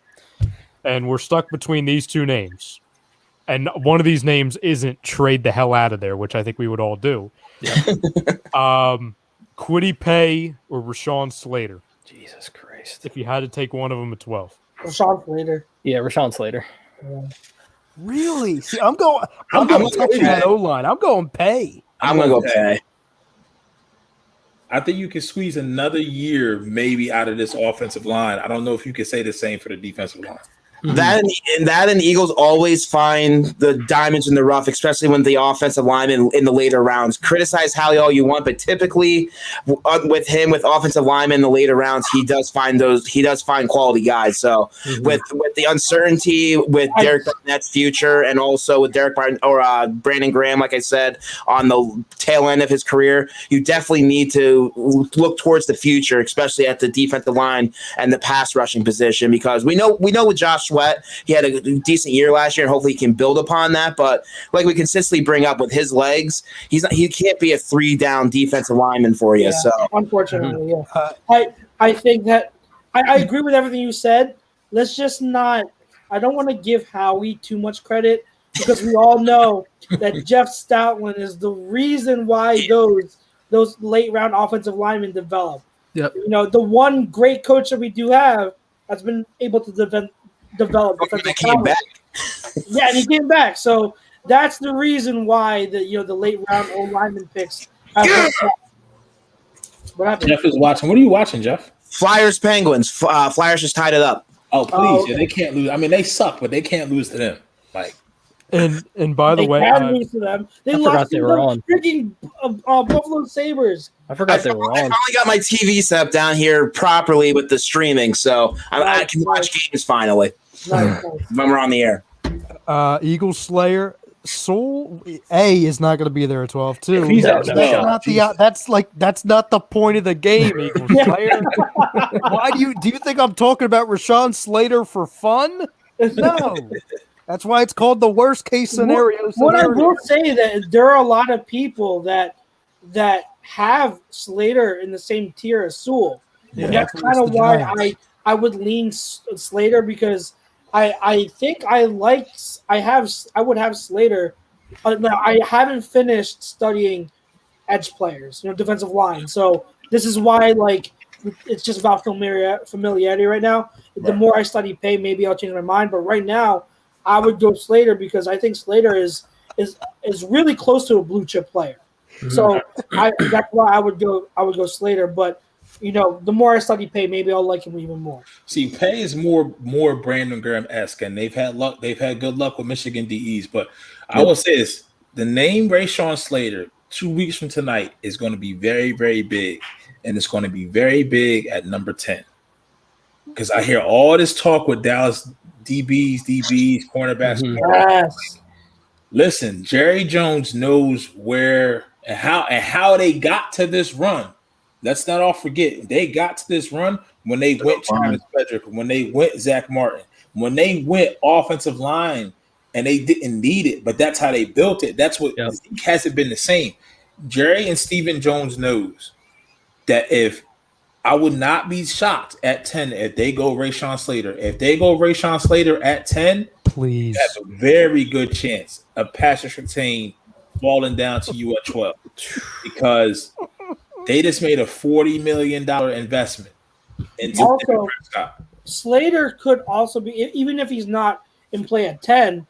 and we're stuck between these two names, and one of these names isn't trade the hell out of there, which I think we would all do. Kwity Paye or Rashawn Slater? Jesus Christ! If you had to take one of them at 12, Rashawn Slater. Yeah, Rashawn Slater. Yeah. Really? See, I'm going touching that O-line. I'm going Paye. I'm going to go Paye. I think you can squeeze another year maybe out of this offensive line. I don't know if you can say the same for the defensive line. That and Eagles always find the diamonds in the rough, especially when the offensive linemen in the later rounds. Criticize Hallie all you want, but typically with offensive linemen in the later rounds, he does find quality guys. So with the uncertainty with Derek Barnett's future and also with Brandon Graham, like I said, on the tail end of his career, you definitely need to look towards the future, especially at the defensive line and the pass rushing position, because we know with Josh Sweat, he had a decent year last year, and hopefully he can build upon that. But like we consistently bring up with his legs, he can't be a 3-down defensive lineman for you. So unfortunately, I think that I agree with everything you said. Let's just not. I don't want to give Howie too much credit because we all know that Jeff Stoutland is the reason why those late round offensive linemen develop. Yep. You know, the one great coach that we do have has been able to develop. He came back. Yeah, and he came back. So that's the reason why the late round old lineman picks. What happened? Jeff is watching. What are you watching, Jeff? Flyers Penguins. Flyers just tied it up. Oh, please. Yeah, they can't lose. I mean, they suck, but they can't lose to them. Like, And by the They way, can lose to them. They I lost forgot to they were the on. freaking Buffalo Sabres. I forgot they were I on. finally got my TV set up down here properly with the streaming, so I can watch games finally Nice. when we're on the air. Eagle Slayer Soul A is not going to be there at 12 too. He's out, no shot. That's not the point of the game, Eagle Slayer. Why do you think I'm talking about Rashawn Slater for fun? No. That's why it's called the worst case scenario. What I will say that there are a lot of people that have Slater in the same tier as Sewell. Yeah, And that's kind of why I would lean Slater, because I think I would have Slater. Now I haven't finished studying edge players, defensive line. So this is why it's just about familiarity right now. The more I study Pay, maybe I'll change my mind. But right now, I would go Slater because I think Slater is really close to a blue chip player. Mm-hmm. So that's why I would go Slater. But the more I study Pay, maybe I'll like him even more. see, Pay is more Brandon Graham-esque, and they've had luck. They've had good luck with Michigan DEs. But I will say this: the name Rashawn Slater 2 weeks from tonight is going to be very, very big, and it's going to be very big at number 10. Because I hear all this talk with Dallas DBs, cornerbacks. Yes. Listen, Jerry Jones knows where and how they got to this run. Let's not all forget they got to this run when they went Travis Frederick, when they went Zach Martin, when they went offensive line, and they didn't need it, but that's how they built it. That's what Zeke hasn't been the same. Jerry and Stephen Jones knows that if I would not be shocked at 10 if they go Rashawn Slater. If they go Rashawn Slater at 10, please, that's a very good chance of Patrick Surtain falling down to you at 12 because they just made a $40 million investment into Also, Slater could also be, even if he's not in play at 10,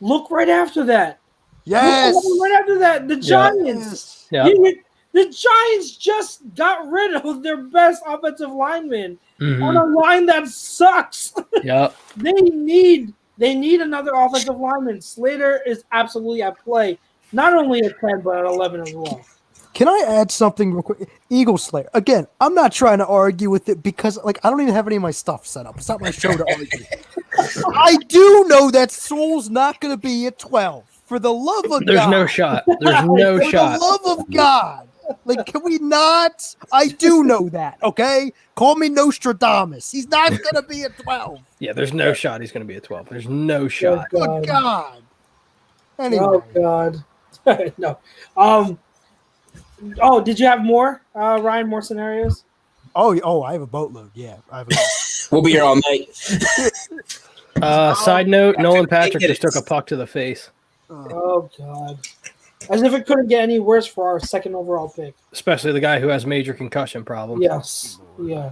look right after that. Yes. Right after that, the Giants. Yeah. The Giants just got rid of their best offensive lineman on a line that sucks. Yeah. They need another offensive lineman. Slater is absolutely at play, not only at 10 but at 11 as well. Can I add something real quick? Eagle Slayer. Again, I'm not trying to argue with it because I don't even have any of my stuff set up. It's not my show to argue. I do know that Sewell's not going to be at 12. For the love of God. There's no shot. There's no shot. For the love of God. Can we not? I do know that, okay? Call me Nostradamus. He's not going to be at 12. Yeah, there's no shot he's going to be at 12. There's no shot. Good God. Anyway. Oh, God. No. Oh, did you have more, Ryan, more scenarios? Oh, I have a boatload. Yeah. We'll be here all night. Side note, Nolan Patrick just took a puck to the face. Oh, God. As if it couldn't get any worse for our second overall pick. Especially the guy who has major concussion problems. Yes. Yeah.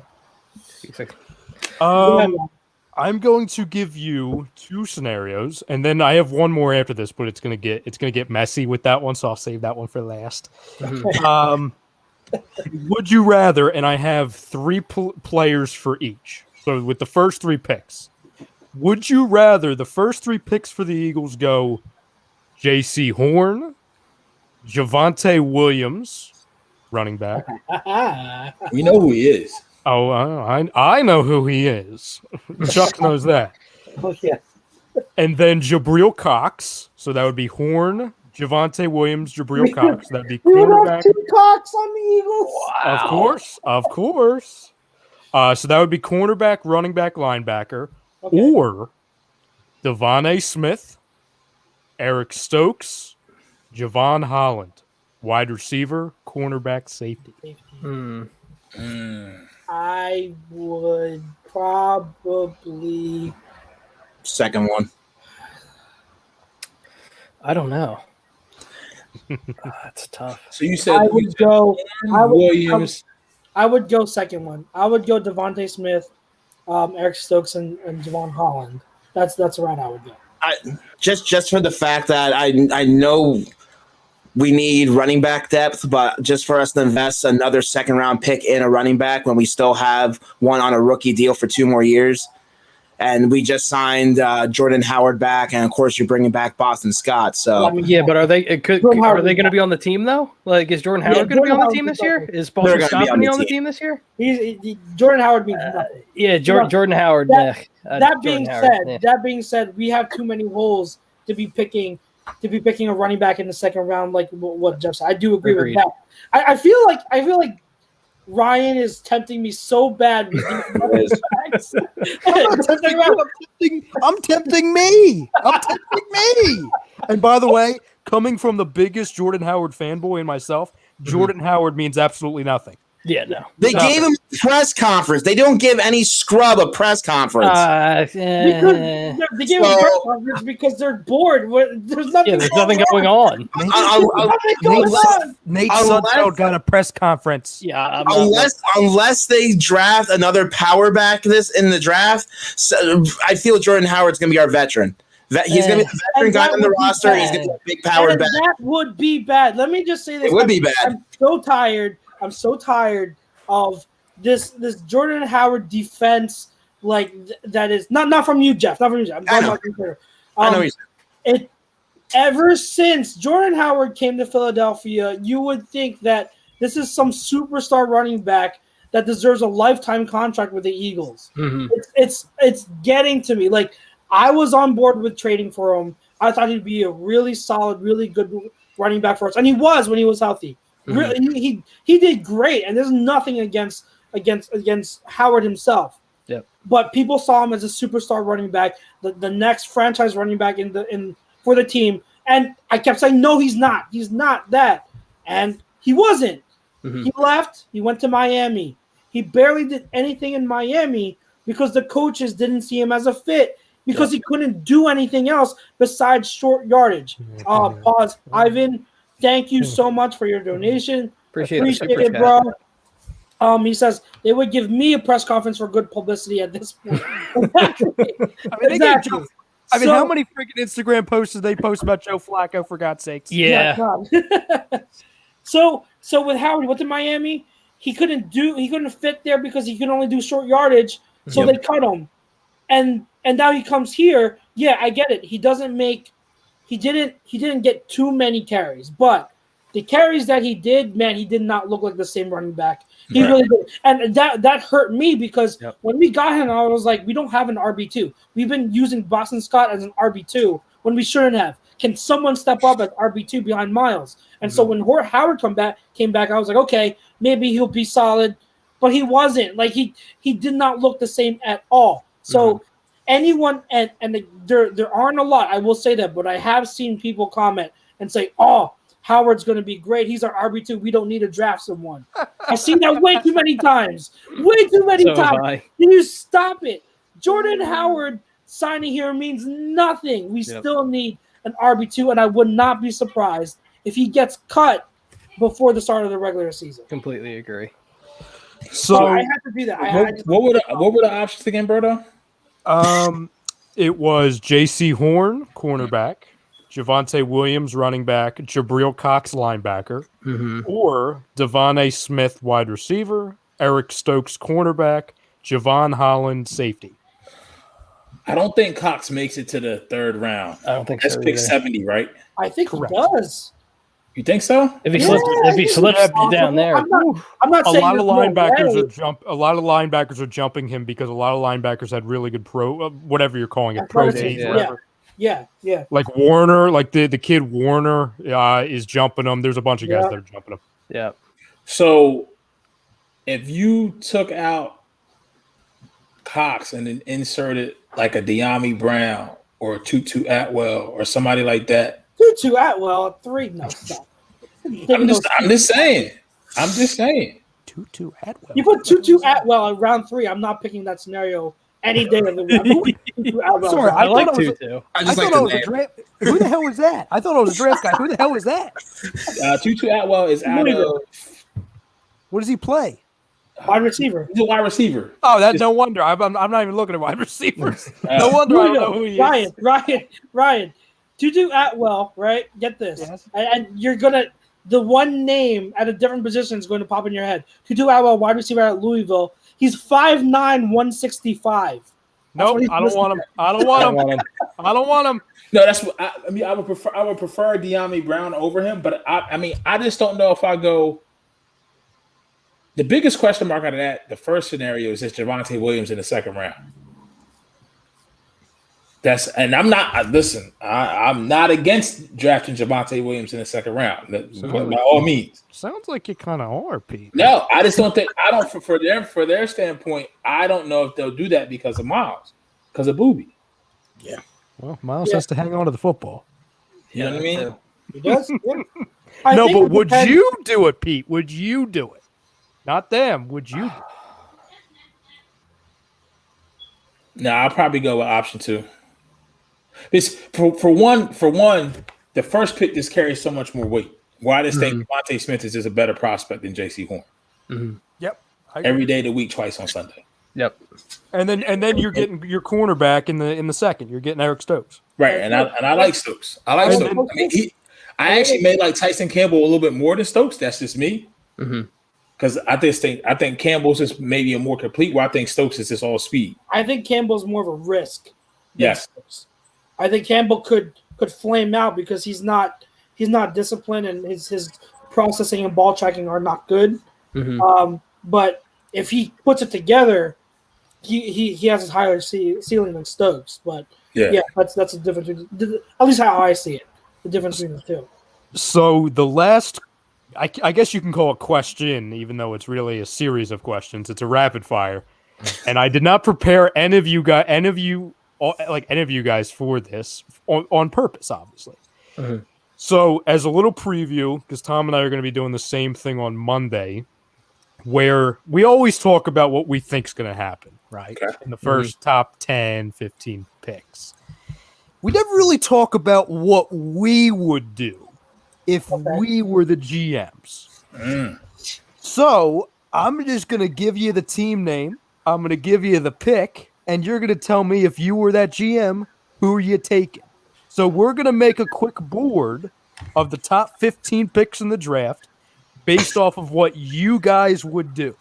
I'm going to give you two scenarios, and then I have one more after this, but it's gonna get messy with that one, so I'll save that one for last. Would you rather? And I have three players for each. So with the first three picks, would you rather the first three picks for the Eagles go J.C. Horn, Javonte Williams, running back? We know who he is. Oh, I know who he is. Chuck knows that. Oh, yeah. And then Jabril Cox. So that would be Horn, Javonte Williams, Jabril Cox. That'd be quarterback. Two Cox on the Eagles. Wow. Of course. So that would be cornerback, running back, linebacker, or Devonte Smith, Eric Stokes, Javon Holland, wide receiver, cornerback, safety. I would probably second one. I don't know. That's tough. So you said I would go Williams. I would go second one. I would go Devonte Smith, Eric Stokes, and Javon Holland. That's the route I would go. Just for the fact that I know we need running back depth, but just for us to invest another second round pick in a running back when we still have one on a rookie deal for 2 more years, And we just signed Jordan Howard back, and of course you're bringing back Boston Scott. So yeah, but are they going to be on the team though? Like, is Jordan Howard going to be on the team this year? Is Boston Scott going to be on the team this year? Jordan Howard means nothing. Yeah, Jordan Howard. That being said, we have too many holes to be picking a running back in the second round. Like what Jeff said, I do agree with that. I feel like Ryan is tempting me so bad with these facts. I'm tempting me. And by the way, coming from the biggest Jordan Howard fanboy in myself, Jordan Howard means absolutely nothing. Yeah, no. They gave him a press conference. They don't give any scrub a press conference. They gave him a press conference because they're bored. There's nothing. Yeah, there's nothing going on. Nate Sudfeld got a press conference. Yeah, unless they draft another power back in the draft, I feel Jordan Howard's going to be our veteran. He's going to be the veteran guy on the roster. He's going to be a big power back. That would be bad. Let me just say this. It would be bad. I'm so tired of this Jordan Howard defense, like that is not from you, Jeff. Not from you, Jeff. I know ever since Jordan Howard came to Philadelphia, you would think that this is some superstar running back that deserves a lifetime contract with the Eagles. Mm-hmm. It's getting to me. Like, I was on board with trading for him. I thought he'd be a really solid, really good running back for us, and he was when he was healthy. Mm-hmm. Really, he did great, and there's nothing against Howard himself. Yep. But people saw him as a superstar running back, the next franchise running back for the team, and I kept saying, no, he's not. He's not that, and he wasn't. Mm-hmm. He left. He went to Miami. He barely did anything in Miami because the coaches didn't see him as a fit because he couldn't do anything else besides short yardage. Pause. Ivan. Thank you so much for your donation. Appreciate it, bro. He says they would give me a press conference for good publicity at this point. Exactly. How many freaking Instagram posts did they post about Joe Flacco, for God's sakes? Yeah. So with Howard, he went to Miami. He couldn't fit there because he could only do short yardage. So they cut him. And now he comes here. Yeah, I get it. He didn't get too many carries, but the carries that he did, man, he did not look like the same running back. He really did. And that hurt me because when we got him, I was like, we don't have an RB2. We've been using Boston Scott as an RB2 when we shouldn't have. Can someone step up as RB2 behind Miles? And so when Howard came back, I was like, okay, maybe he'll be solid, but he wasn't. Like he did not look the same at all. So anyone and there aren't a lot, I will say that, but I have seen people comment and say, "Oh, Howard's going to be great. He's our RB2. We don't need to draft someone." I've seen that way too many times. Way too many times. Can you stop it? Jordan Howard signing here means nothing. We still need an RB2, and I would not be surprised if he gets cut before the start of the regular season. Completely agree. So I have to do that. What were the options again, Berto? It was J.C. Horn, cornerback, Javonte Williams, running back, Jabril Cox, linebacker, or Devonte Smith, wide receiver, Eric Stokes, cornerback, Javon Holland, safety. I don't think Cox makes it to the third round. I don't think That's so. pick Either. 70, right? I think he does. You think so? If he slips down there, I'm not saying A lot of linebackers are jumping him because a lot of linebackers had really good whatever you're calling it, pro teams. Yeah. Like Warner, like the kid Warner is jumping him. There's a bunch of guys that are jumping him. Yeah. So if you took out Cox and then inserted like a De'Ami Brown or a Tutu Atwell or somebody like that. Tutu Atwell, 3. No, stop. I'm just saying. Tutu Atwell. You put Tutu Atwell at round 3. I'm not picking that scenario any day of the week. Sorry, I like Tutu. Who the hell was that? I thought it was a draft guy. Who the hell was that? Tutu Atwell is out of. What does he play? Wide receiver. He's a wide receiver. Oh, that's no wonder. I'm not even looking at wide receivers. No wonder I don't know who he is. Ryan. Tutu Atwell, right? Get this. Yes. And you're going to – the one name at a different position is going to pop in your head. Tutu Atwell, wide receiver at Louisville. He's 5'9", 165. Nope, I don't want him. I don't want him. No, that's what I mean. I would prefer De'Ami Brown over him, but I just don't know if I go. The biggest question mark out of that, the first scenario is Javonte Williams in the second round. I'm not against drafting Javonte Williams in the second round. By all means. Sounds like you kind of are, Pete. No, I just don't think for their standpoint, I don't know if they'll do that because of Miles, because of Booby. Yeah. Well, Miles has to hang on to the football. You know what I mean? He does. Yeah. No, but would you do it, Pete? Would you do it? Not them. Would you? No, I'll probably go with option 2. This for one, the first pick just carries so much more weight. Why does think Devonte Smith is just a better prospect than J.C. Horn? Mm-hmm. Yep. Every day of the week, twice on Sunday. Yep. And then you're getting your cornerback in the second. You're getting Eric Stokes. Right, and I like Stokes. I like Stokes. I actually may like Tyson Campbell a little bit more than Stokes. That's just me. Because I think Campbell's just maybe a more complete. Where I think Stokes is just all speed. I think Campbell's more of a risk. Yes. Stokes. I think Campbell could flame out because he's not disciplined and his processing and ball tracking are not good. But if he puts it together, he has a higher ceiling than Stokes. But yeah, that's a difference. At least how I see it, the difference between the two. So the last, I guess you can call it question, even though it's really a series of questions. It's a rapid fire, and I did not prepare any of you guys for this on purpose, obviously. So as a little preview, because Tom and I are going to be doing the same thing on Monday, where we always talk about what we think is going to happen, right? Okay. In the first top 10, 15 picks. We never really talk about what we would do if we were the GMs. So I'm just going to give you the team name. I'm going to give you the pick, and you're going to tell me if you were that GM, who are you taking? So we're going to make a quick board of the top 15 picks in the draft based off of what you guys would do.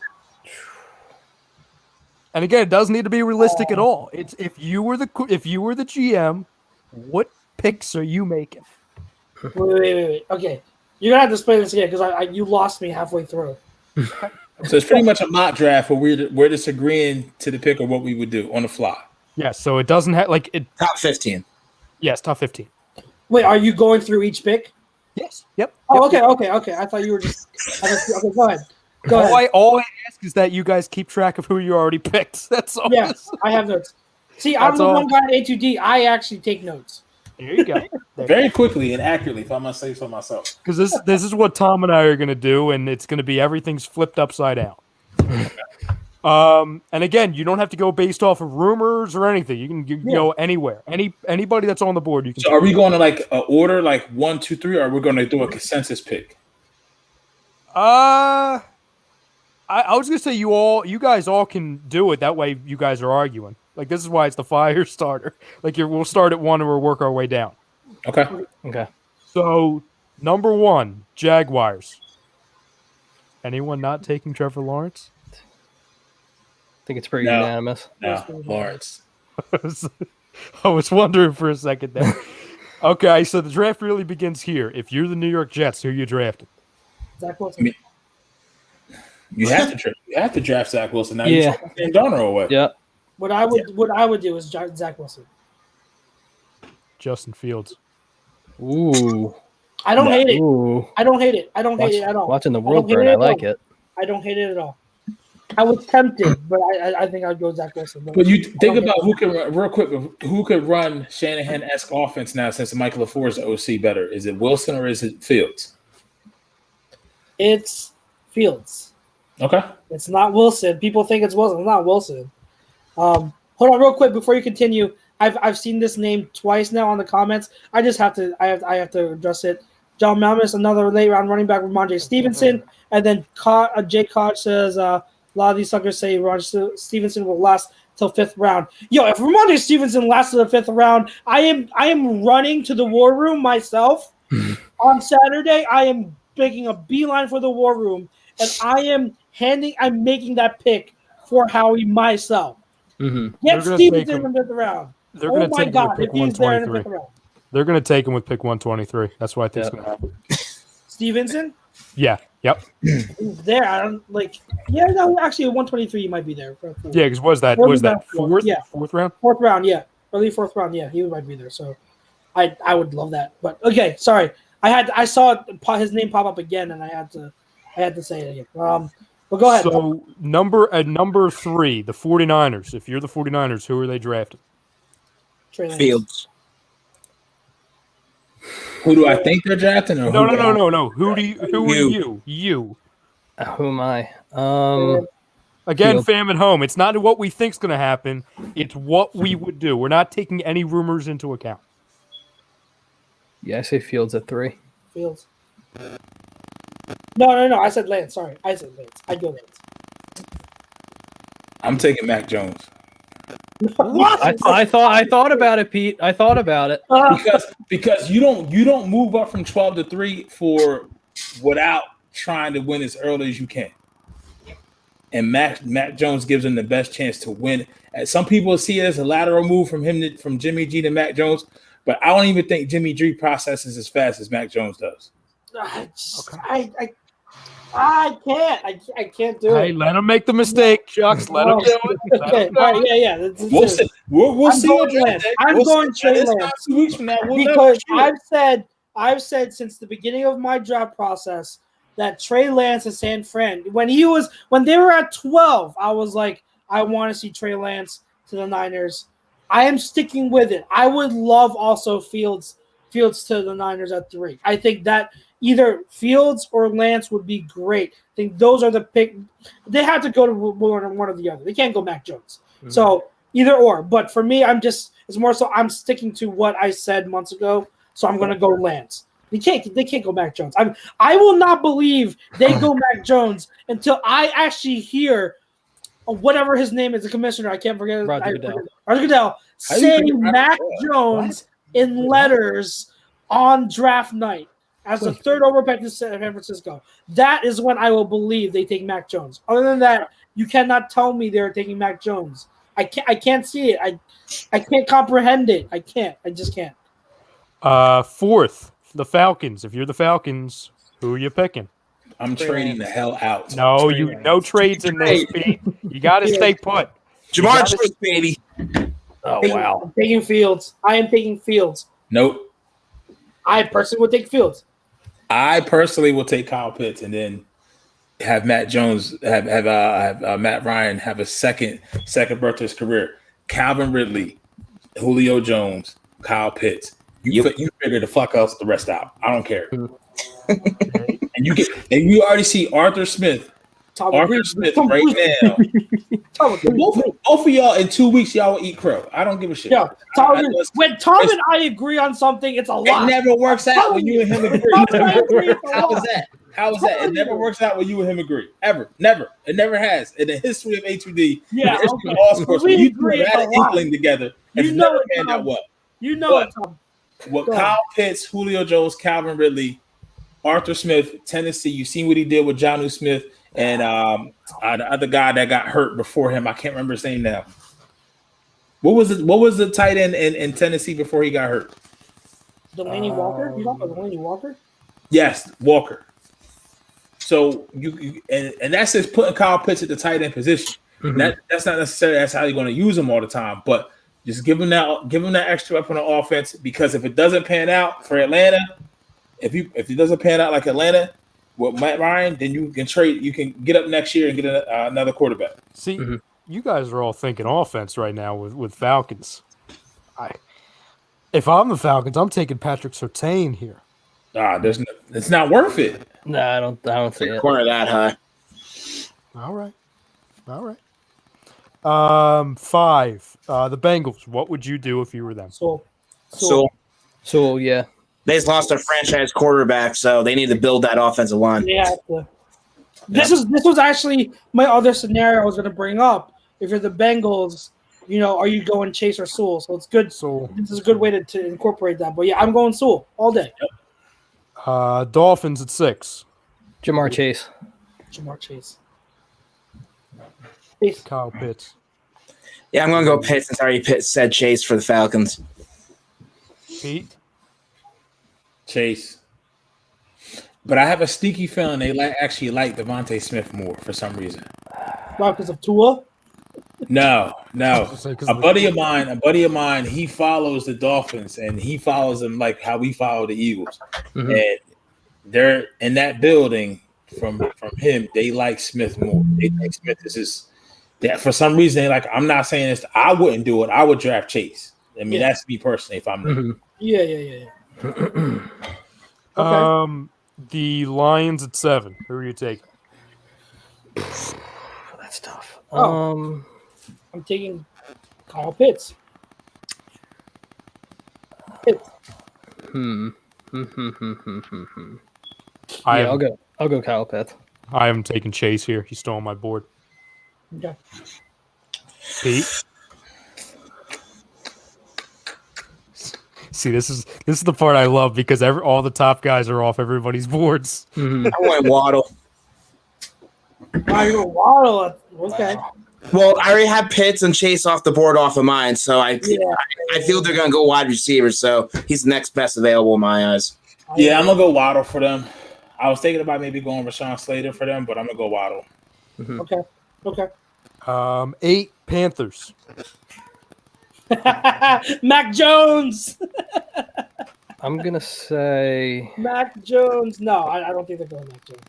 And again, it doesn't need to be realistic at all. It's if you were the GM, what picks are you making? Wait. Okay. You're going to have to explain this again because you lost me halfway through. So it's pretty much a mock draft where we're just agreeing to the pick of what we would do on the fly. Yeah, so it doesn't have top 15. Yes, top 15. Wait, are you going through each pick? Yes. Yep. Oh, okay. I thought you were just. Okay, go ahead. All I ask is that you guys keep track of who you already picked. That's all. Yes, I have notes. See, I'm the one guy at A2D. I actually take notes. There you go. Very quickly and accurately, if I must say so myself. Because this is what Tom and I are going to do, and it's going to be everything's flipped upside down. And again, you don't have to go based off of rumors or anything. You can go anywhere. Anybody that's on the board, you can. So, are we going to like an order, like 1, 2, 3, or are we going to do a consensus pick? I was going to say you guys all can do it. That way, you guys are arguing. Like this is why it's the fire starter. Like we'll start at 1 and we'll work our way down. Okay. So number 1, Jaguars. Anyone not taking Trevor Lawrence? I think it's pretty unanimous. No, Lawrence. I was wondering for a second there. Okay, so the draft really begins here. If you're the New York Jets, who are you drafting? Zach Wilson. You have to draft Zach Wilson. Now you're taking Donner away. Yeah. What I would do is Zach Wilson. Justin Fields. Ooh. I don't hate it. Ooh. I don't hate it. I don't hate it at all. Watching the world burn, I like it. I don't hate it at all. I was tempted, but I think I'd go Zach Wilson. But you think about who can run, real quick. Who could run Shanahan-esque offense now since Michael LaFleur's the OC better? Is it Wilson or is it Fields? It's Fields. Okay. It's not Wilson. People think it's Wilson. It's not Wilson. Hold on, real quick before you continue. I've seen this name twice now on the comments. I just have to address it. John Malmus, another late round running back, Ramondre Stevenson, and then Jay Koch says a lot of these suckers say Ramondre Stevenson will last till 5th round. Yo, if Ramondre Stevenson lasts to the 5th round, I am running to the war room myself on Saturday. I am making a beeline for the war room, and I'm making that pick for Howie myself. Mm-hmm. Get gonna Stevenson take him- in the 5th round. They're Oh going to my take him with God, pick if he's there in the 123. 5th round. They're going to take him with pick 123. That's what I think is Yeah. going to happen. Stevenson? Yeah. Yep. He's there. I don't like. Yeah, no, actually, 123 he might be there. For Yeah, because was that fourth? Yeah. Fourth round? 4th round, yeah. Early 4th round, yeah. He might be there. So I would love that. But okay, sorry. I saw his name pop up again, and I had to say it again. But go ahead. So number 3, the 49ers. If you're the 49ers, who are they drafting? Trey Lance. Fields. Who do I think they're drafting? Or No. Who are You. you? Who am I? Again, Fields. fam at home. It's not what we think's going to happen. It's what we would do. We're not taking any rumors into account. Yeah, I say Fields at 3. Fields. No. I said Lance. Sorry. I said Lance. I'd go Lance. I'm taking Mac Jones What? I thought about it, Pete. I thought about it. because you don't move up from 12 to 3 without trying to win as early as you can. And Mac Jones gives him the best chance to win. And some people see it as a lateral move from Jimmy G to Mac Jones, but I don't even think Jimmy G processes as fast as Mac Jones does. I can't. I can't do Hey, it. let him make the mistake, Chucks. Let him do it. Let Okay. him do All right, it. yeah. That's We'll see. We'll I'm see. going on draft Lance. day. I'm We'll going see. Trey It's not Lance. 2 weeks from now. We'll Because never I've said since the beginning of my draft process that Trey Lance and San Fran, when they were at 12, I was like, I want to see Trey Lance to the Niners. I am sticking with it. I would love also Fields to the Niners at 3. I think that either Fields or Lance would be great. I think those are the pick. They have to go to one or the other. They can't go Mac Jones. Mm-hmm. So either or. But for me, it's more so I'm sticking to what I said months ago. So I'm going to go Lance. They can't go Mac Jones. I will not believe they go Mac Jones until I actually hear whatever his name is, the commissioner. I can't forget. Roger Goodell say Mac Jones in letters on draft night as the 3rd overall pick to San Francisco. That is when I will believe they take Mac Jones. Other than that, you cannot tell me they're taking Mac Jones. I can't see it. I can't comprehend it. I just can't. 4th, the Falcons. If you're the Falcons, who are you picking? I'm trading the hell out. No trades in this, Pete. You got to stay put. Jamar Chase, baby. Oh, wow. I'm taking Fields. I am taking Fields. Nope. I personally would take Fields. I personally will take Kyle Pitts and then have Matt Jones have Matt Ryan have a second birth to his career. Calvin Ridley, Julio Jones, Kyle Pitts. You figure the fuck else the rest out. I don't care. and you already see Arthur Smith right now. both of y'all in 2 weeks, y'all will eat crow. I don't give a shit. Yeah, when Tom and I agree on something, it's a lot. It never works out when you and him agree. How is that? It never works out when you and him agree. Ever. Never. It never has. In the history of A2D, yeah, of all sports, when you two had an inkling together, it's never panned out well. You know it, Tom. What Kyle Pitts, Julio Jones, Calvin Ridley, Arthur Smith, Tennessee. You seen what he did with Jonnu Smith and the other guy that got hurt before him. I can't remember his name now. What was the tight end in Tennessee before he got hurt? Delaney Walker? You talking about Delaney Walker? Yes, Walker. So and that's just putting Kyle Pitts at the tight end position. Mm-hmm. That's not necessarily that's how you're going to use him all the time, but just give him that extra weapon on offense, because if it doesn't pan out for Atlanta, if it doesn't pan out like Atlanta with Matt Ryan, then you can get up next year and get another quarterback. See, you guys are all thinking offense right now with Falcons. If I'm the Falcons, I'm taking Patrick Surtain here. It's not worth it. No, I don't see it. Corner that high. All right. 5. The Bengals. What would you do if you were them? So yeah. They just lost their franchise quarterback, so they need to build that offensive line. Yeah. This was actually my other scenario I was going to bring up. If you're the Bengals, are you going Chase or Sewell? So it's good. Sewell. This is a good way to incorporate that. But yeah, I'm going Sewell all day. Dolphins at 6. Jamar Chase. Jamar Chase. Kyle Pitts. Yeah, I'm going to go Pitt since I already said Chase for the Falcons. Pete? Chase. But I have a sneaky feeling they actually like Devonte Smith more for some reason. Not because of Tua? No. A buddy of mine, he follows the Dolphins and he follows them like how we follow the Eagles. Mm-hmm. And they're in that building from him, they like Smith more. They think Smith is that for some reason they like. I'm not saying this. I wouldn't do it. I would draft Chase. I mean, that's me personally. If I'm there. Yeah. Okay. The Lions at 7. Who are you taking? That's tough. I'm taking Kyle Pitts. I'll go Kyle Pitts. I am taking Chase here. He's still on my board. Okay. Pete? See, this is the part I love because all the top guys are off everybody's boards. I went Waddle. I go Waddle. Okay. Well, I already have Pitts and Chase off the board off of mine, so I feel they're going to go wide receiver, so he's the next best available in my eyes. Yeah, I'm going to go Waddle for them. I was thinking about maybe going Rashawn Slater for them, but I'm going to go Waddle. Okay. 8 Panthers. Mac Jones. I'm going to say Mac Jones. No, I don't think they're going Mac Jones.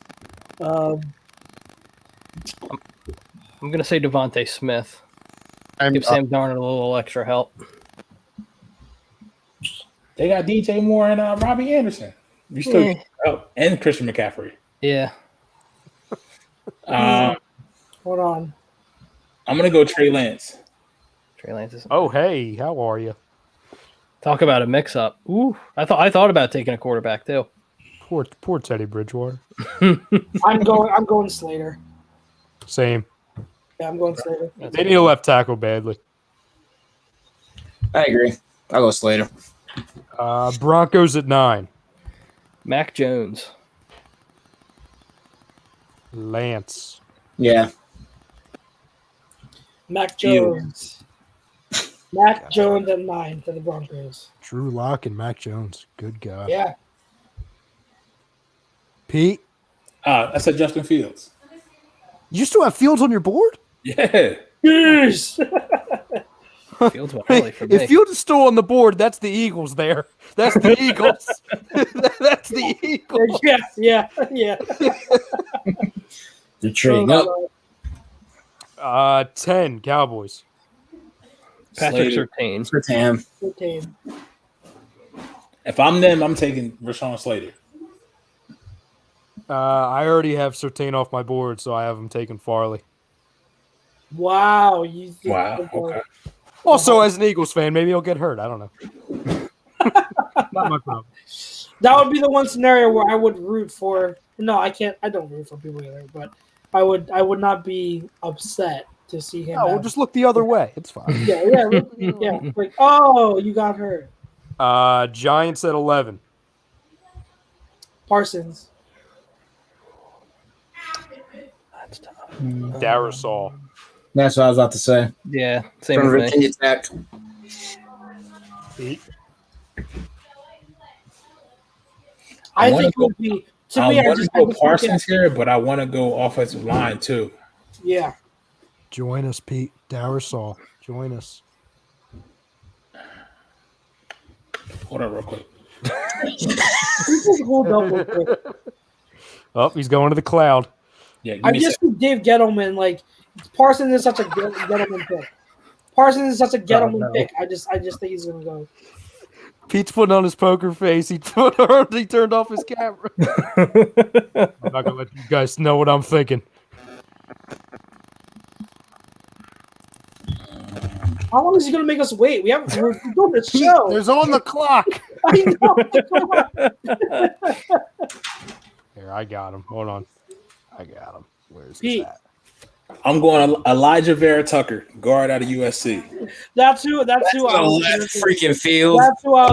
I'm going to say Devonte Smith. Give Sam Darnold a little extra help. They got DJ Moore and Robbie Anderson. You still and Christian McCaffrey. Yeah. Hold on. I'm gonna go Trey Lance. Trey Lance is. Oh, hey, how are you? Talk about a mix-up. Ooh, I thought about taking a quarterback too. Poor Teddy Bridgewater. I'm going Slater. Same. Yeah, I'm going Slater. They need a left tackle badly. I agree. I'll go Slater. Broncos at 9. Mac Jones. Lance. Yeah. Mac Jones. Mac Jones at 9 for the Broncos. Drew Lock and Mac Jones. Good God. Yeah. Pete? I said Justin Fields. You still have Fields on your board? Yeah. Yes. Fields went early for me. If Fields is still on the board, that's the Eagles there. That's the Eagles. That's the Eagles. Yeah. They're trading up. 10 Cowboys. Patrick Surtain. Surtain. If I'm them, I'm taking Rashawn Slater. I already have Surtain off my board, so I have him taking Farley. Wow. Okay. Also, as an Eagles fan, maybe he'll get hurt. I don't know. Not my problem. That would be the one scenario where I would root for. No, I can't. I don't root for people get hurt, but I would not be upset to see him. No, we'll just look the other way. It's fine. Yeah. Like, oh, you got hurt. Giants at 11. Parsons. That's tough. Darisaw. That's what I was about to say. Yeah, same From with me. Virginia Tech. I think it would be. To I me, want to go Parsons here, but I want to go offensive line too. Yeah. Join us, Pete. Darisaw. Join us. Hold on real quick. Hold up real quick. Oh, he's going to the cloud. Yeah, I just think Dave Gettleman, like Parsons is such a Gettleman pick. Parsons is such a Gettleman pick. I just think he's gonna go. Pete's putting on his poker face. He turned off his camera. I'm not gonna let you guys know what I'm thinking. How long is he gonna make us wait? We're doing the show. There's on the clock. I know. Here, I got him. Hold on. I got him. Where's Pete. that? I'm going Elijah Vera Tucker, guard out of USC. That's who I was left freaking field. That's who I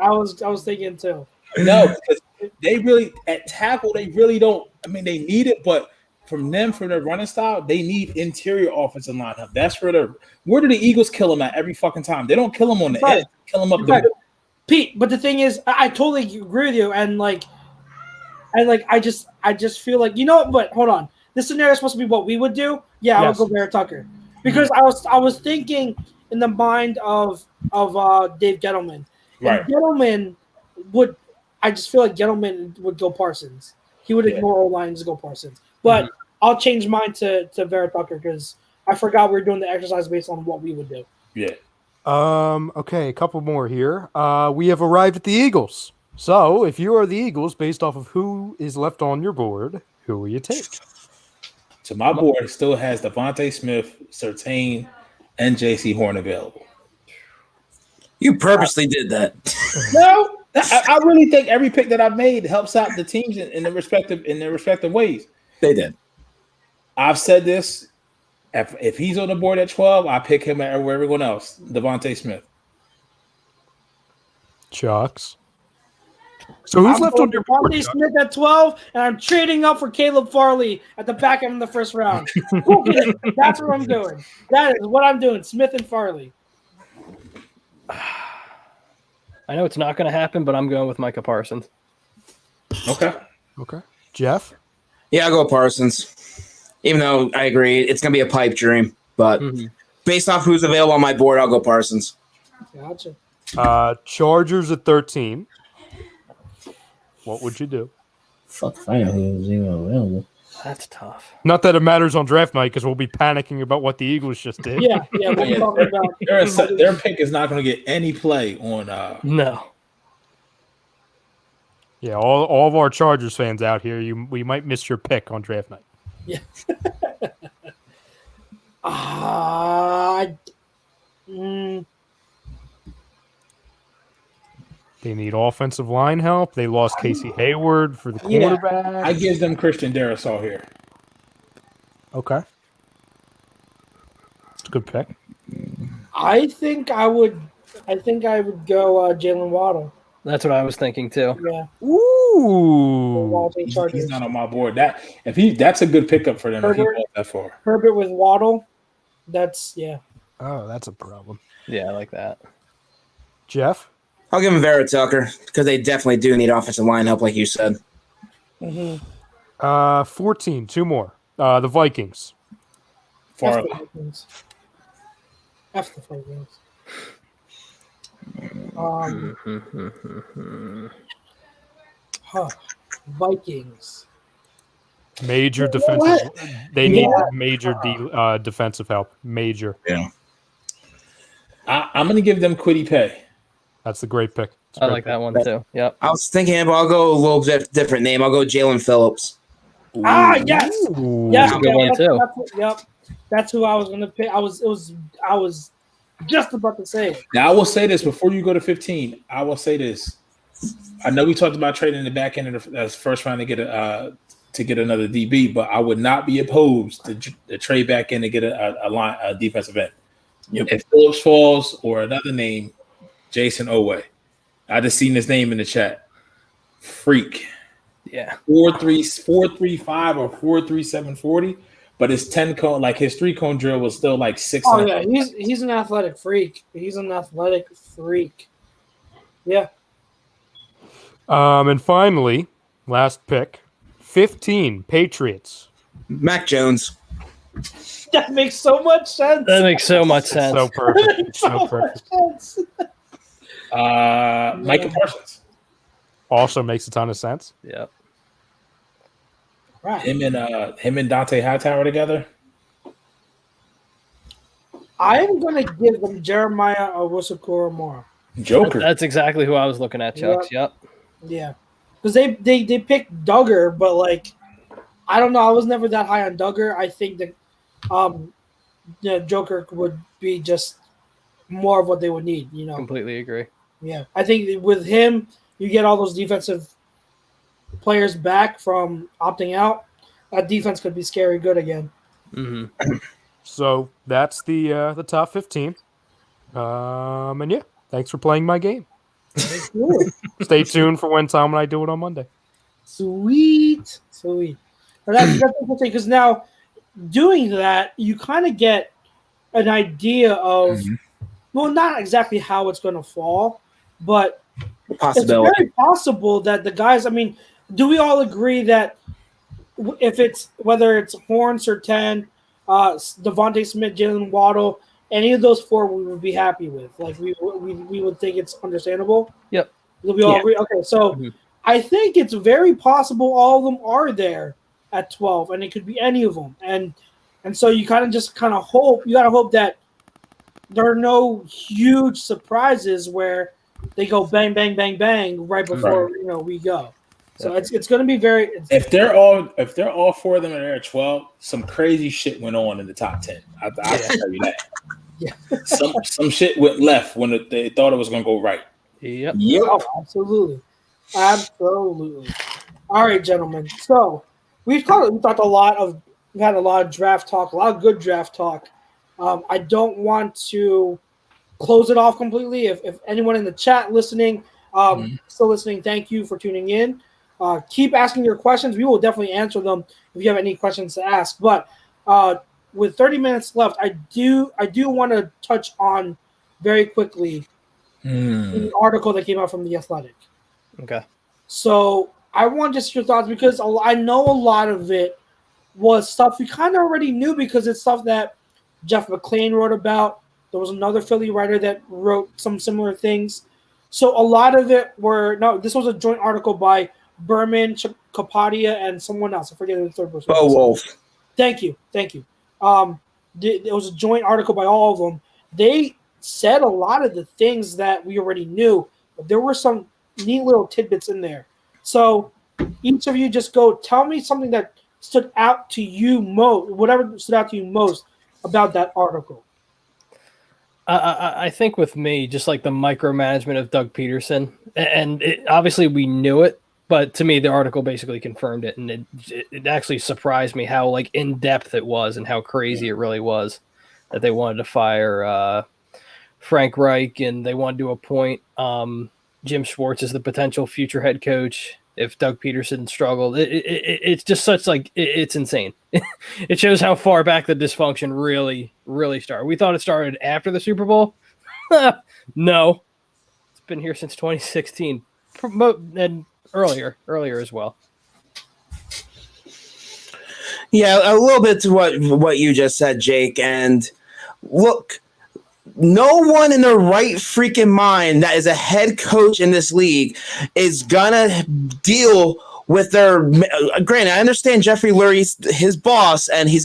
was thinking too. No, because they really at tackle, they really don't. I mean, they need it, but from them for their running style, they need interior offensive lineup. That's where do the Eagles kill them at every fucking time? They don't kill them on the edge, kill them up the middle. Pete, but the thing is, I totally agree with you, and I just feel like, you know what? But hold on, this scenario is supposed to be what we would do. Yeah, I would go Barrett Tucker because I was thinking in the mind of Dave Gettleman. Right. And Gettleman would. I just feel like Gettleman would go Parsons. He would ignore O-lines to go Parsons. But I'll change mine to Barrett Tucker because I forgot we were doing the exercise based on what we would do. Yeah. Okay, a couple more here. We have arrived at the Eagles. So, if you are the Eagles, based off of who is left on your board, who will you take? So my board still has Devonte Smith, Surtain, and J.C. Horn available. You purposely did that. No, I really think every pick that I've made helps out the teams in their respective ways. They did. I've said this. If he's on the board at 12, I pick him over everyone else. Devonte Smith. Chucks. So who's left on your board? Devonte Smith at 12, and I'm trading up for Caleb Farley at the back end of the first round. That's what I'm doing. That is what I'm doing. Smith and Farley. I know it's not going to happen, but I'm going with Micah Parsons. Okay. Jeff? Yeah, I'll go Parsons. Even though I agree, it's going to be a pipe dream. But based off who's available on my board, I'll go Parsons. Gotcha. Chargers at 13. What would you do? Fuck if I know who's even available. That's tough. Not that it matters on draft night because we'll be panicking about what the Eagles just did. Yeah. We're talking about Their pick is not going to get any play on. No. Yeah, all of our Chargers fans out here, we might miss your pick on draft night. Yeah. They need offensive line help. They lost Casey Hayward for the quarterback. I give them Christian Darrisaw here. Okay. It's a good pick. I think I would go Jalen Waddle. That's what I was thinking too. Yeah. Ooh. He's not on my board. That's a good pickup for them. If he went that far. Herbert with Waddle. Oh, that's a problem. Yeah, I like that. Jeff? I'll give him Vera Tucker because they definitely do need offensive line help, like you said. 14, two more. The Vikings. Far F the Vikings. Vikings. Major defensive. They need major defensive help. Major. Yeah. I'm going to give them Kwity Paye. That's a great pick. I like that one too. Yep. I was thinking, but I'll go a little bit different name. I'll go Jalen Phillips. Yes. Ooh. Yes. That's a good one too. Yep. That's who I was going to pick. I was just about to say it. Now I will say this before you go to 15. I will say this. I know we talked about trading in the back end of the first round to get another DB, but I would not be opposed to trade back in to get a defensive end. Yep. If Phillips falls or another name, Jason Oweh. I just seen his name in the chat. Freak. Yeah. 4.35 or 4.37 40, but his 10 cone, like his 3-cone drill was still like 6. Oh yeah, he's an athletic freak. Yeah. And finally, last pick, 15, Patriots. Mac Jones. That makes so much sense. That makes so much sense. So perfect. So perfect. Micah Parsons. Also makes a ton of sense. Yep. Right. Him and Dante Hightower together. I am going to give them Jeremiah Owusu-Koramoah. Joker. That's exactly who I was looking at, Chucks. Yep. Yeah. Because they picked Duggar, but like I don't know. I was never that high on Duggar. I think that Joker would be just more of what they would need, you know. Completely agree. Yeah. I think with him, you get all those defensive players back from opting out. That defense could be scary good again. Mm-hmm. So that's the top 15. And yeah, thanks for playing my game. Stay tuned for when Tom and I do it on Monday. Sweet. But that's interesting because now doing that, you kind of get an idea of, well, not exactly how it's going to fall, but it's very possible that the guys, I mean, do we all agree that if it's whether it's Horn, Surtain, Devonte Smith, Jalen Waddle, any of those four we would be happy with? Like we would think it's understandable? Yep. Do we all agree? Okay, so I think it's very possible all of them are there at 12, and it could be any of them. And so you kind of hope, you got to hope that there are no huge surprises where they go bang, bang, bang, bang right before we go. So it's going to be very. If they're all four of them and they're at 12, some crazy shit went on in the top 10. I can tell you that. Yeah. some shit went left when they thought it was going to go right. Yep. Oh, absolutely. All right, gentlemen. So we've had a lot of draft talk, a lot of good draft talk. I don't want to close it off completely. If anyone in the chat listening, still listening, thank you for tuning in. Keep asking your questions. We will definitely answer them if you have any questions to ask. But with 30 minutes left, I do want to touch on very quickly the article that came out from The Athletic. Okay. So I want just your thoughts because I know a lot of it was stuff we kind of already knew because it's stuff that Jeff McClain wrote about. There was another Philly writer that wrote some similar things. So a lot of it this was a joint article by Berman, Kapadia, and someone else. I forget the third person. BOAF. Thank you. It was a joint article by all of them. They said a lot of the things that we already knew, but there were some neat little tidbits in there. So each of you just tell me something that stood out to you most, whatever stood out to you most about that article. I think with me, just like the micromanagement of Doug Peterson, and obviously we knew it, but to me, the article basically confirmed it, and it actually surprised me how like in depth it was and how crazy it really was that they wanted to fire Frank Reich and they wanted to appoint Jim Schwartz as the potential future head coach if Doug Peterson struggled. It's just such like it's insane. It shows how far back the dysfunction really started. We thought it started after the Super Bowl. No, it's been here since 2016 and earlier as well. Yeah, a little bit to what you just said, Jake. And look, no one in their right freaking mind that is a head coach in this league is gonna deal with their. Granted, I understand Jeffrey Lurie's his boss, and he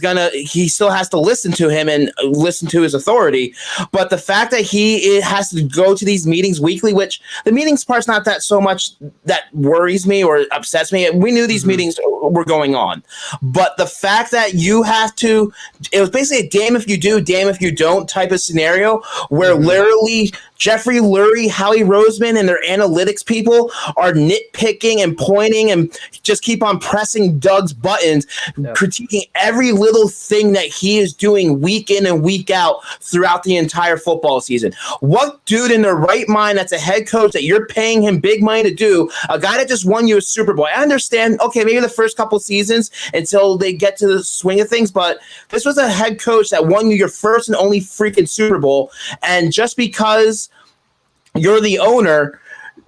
still has to listen to him and listen to his authority. But the fact that he has to go to these meetings weekly, which the meetings part's not that so much that worries me or upsets me. We knew these meetings were going on, but the fact that you have to, it was basically a damn if you do, damn if you don't type of scenario where literally Jeffrey Lurie, Howie Roseman, and their analytics people are nitpicking and pointing and just keep on pressing Doug's buttons, critiquing every little thing that he is doing week in and week out throughout the entire football season. What dude in their right mind that's a head coach that you're paying him big money to do, a guy that just won you a Super Bowl? I understand, okay, maybe the first couple seasons until they get to the swing of things, but this was a head coach that won you your first and only freaking Super Bowl, and just because you're the owner,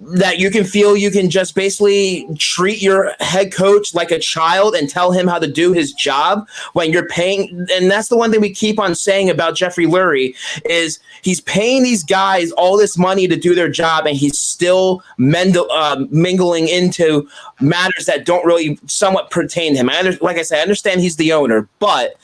that you can feel you can just basically treat your head coach like a child and tell him how to do his job when you're paying. And that's the one thing we keep on saying about Jeffrey Lurie is he's paying these guys all this money to do their job, and he's still mingling into matters that don't really somewhat pertain to him. Like I said, I understand he's the owner, but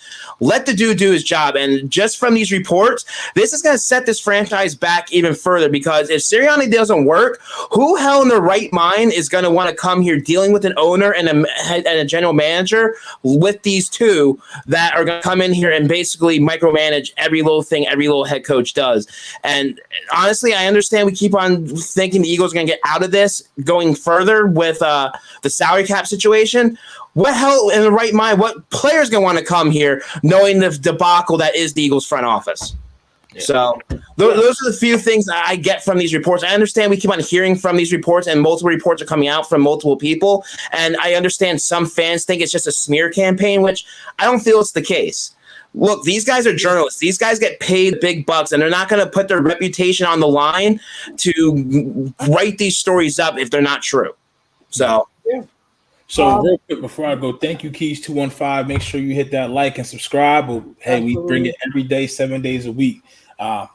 let the dude do his job. And just from these reports, this is going to set this franchise back even further, because if Sirianni doesn't work, who hell in their right mind is going to want to come here dealing with an owner and a general manager with these two that are going to come in here and basically micromanage every little thing every little head coach does? And honestly, I understand we keep on thinking the Eagles are going to get out of this going further with the salary cap situation. What hell in the right mind? What player's going to want to come here knowing the debacle that is the Eagles front office? So those are the few things I get from these reports. I understand we keep on hearing from these reports, and multiple reports are coming out from multiple people. And I understand some fans think it's just a smear campaign, which I don't feel it's the case. Look, these guys are journalists. These guys get paid big bucks, and they're not going to put their reputation on the line to write these stories up if they're not true. So, So real quick before I go, thank you, Keys 215. Make sure you hit that like and subscribe. But hey, we bring it every day, 7 days a week.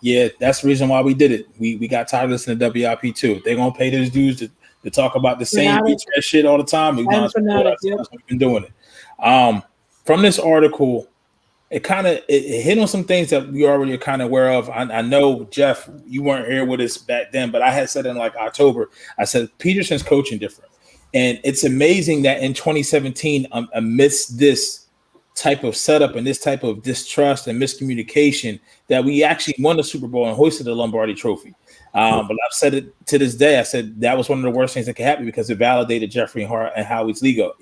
Yeah, that's the reason why we did it. We got tired of listening to WIP too. They're gonna pay those dudes to talk about the same shit all the time. We've been doing it. From this article, it hit on some things that we already are kind of aware of. I know, Jeff, you weren't here with us back then, but I had said in like October, I said Peterson's coaching different. And it's amazing that in 2017, amidst this type of setup and this type of distrust and miscommunication, that we actually won the Super Bowl and hoisted the Lombardi Trophy. But I've said it to this day. I said that was one of the worst things that could happen because it validated Jeffrey and Howie's ego.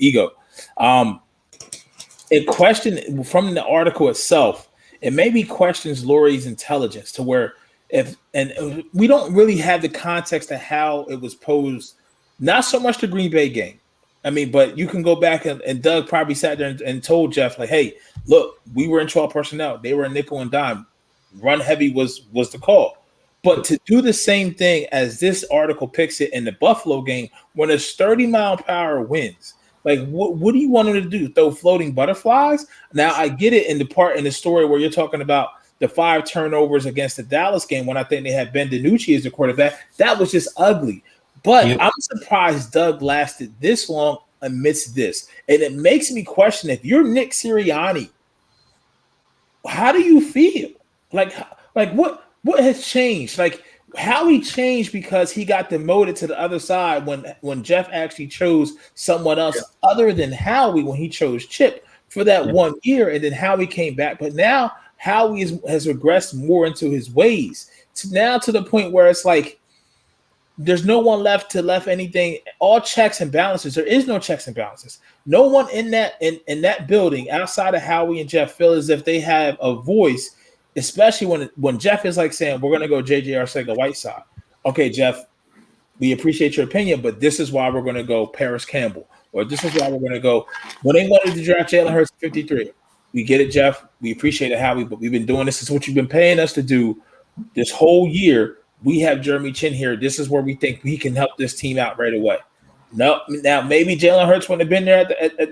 It questioned from the article itself. It maybe questions Lurie's intelligence to where we don't really have the context of how it was posed. Not so much the Green Bay game. I mean, but you can go back and Doug probably sat there and told Jeff, like, hey, look, we were in 12 personnel. They were a nickel and dime. Run heavy was the call. But to do the same thing as this article picks it in the Buffalo game when it's 30-mile-per-hour winds, like, what do you want them to do? Throw floating butterflies? Now, I get it in the part in the story where you're talking about the 5 turnovers against the Dallas game when I think they had Ben DiNucci as the quarterback. That was just ugly. But I'm surprised Doug lasted this long amidst this. And it makes me question, if you're Nick Sirianni, how do you feel? Like what has changed? Like, Howie changed because he got demoted to the other side when Jeff actually chose someone else other than Howie when he chose Chip for that 1 year, and then Howie came back. But now Howie has regressed more into his ways to the point where it's like, there's no one left anything. All checks and balances. There is no checks and balances. No one in that building outside of Howie and Jeff feel as if they have a voice, especially when Jeff is like saying, we're going to go J.J. Arcega-Whiteside. Okay, Jeff, we appreciate your opinion, but this is why we're going to go Paris Campbell, or this is why we're going to go. When they wanted to draft Jalen Hurts at 53, we get it, Jeff. We appreciate it, Howie, but we've been doing this. This is what you've been paying us to do this whole year. We have Jeremy Chin here. This is where we think he can help this team out right away. No, now maybe Jalen Hurts wouldn't have been there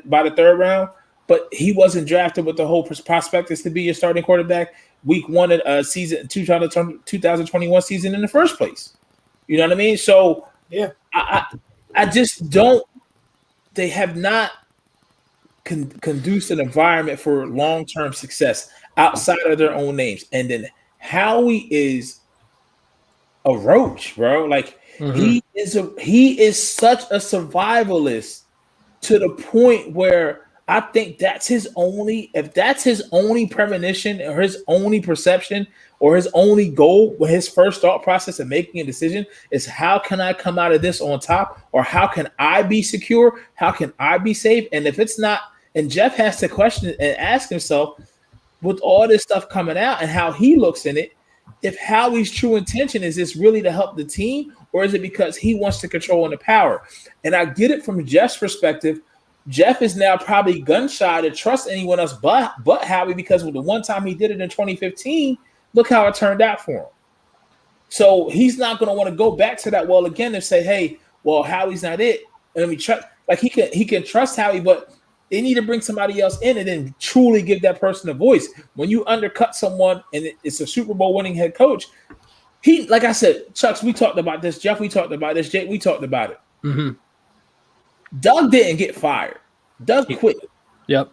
by the 3rd round, but he wasn't drafted with the whole prospectus to be your starting quarterback week 1 of season 2021 season in the first place. You know what I mean? So I just don't. They have not conduced an environment for long-term success outside of their own names, and then Howie is a roach, bro. Like he is such a survivalist to the point where I think that's his only premonition or his only perception or his only goal with his first thought process of making a decision is, how can I come out of this on top, or how can I be secure? How can I be safe? And if it's not, and Jeff has to question and ask himself, with all this stuff coming out and how he looks in it, if Howie's true intention is this really to help the team, or is it because he wants to control and the power? And I get it from Jeff's perspective. Jeff is now probably gun shy to trust anyone else but Howie, because with the one time he did it in 2015, look how it turned out for him. So he's not going to want to go back to that well again and say, hey, well, Howie's not it. And we trust, like, he can trust Howie, but they need to bring somebody else in and then truly give that person a voice. When you undercut someone and it's a Super Bowl winning head coach, he, like I said, Chucks, we talked about this. Jeff, we talked about this. Jake, we talked about it. Mm-hmm. Doug didn't get fired. Doug quit. Yep.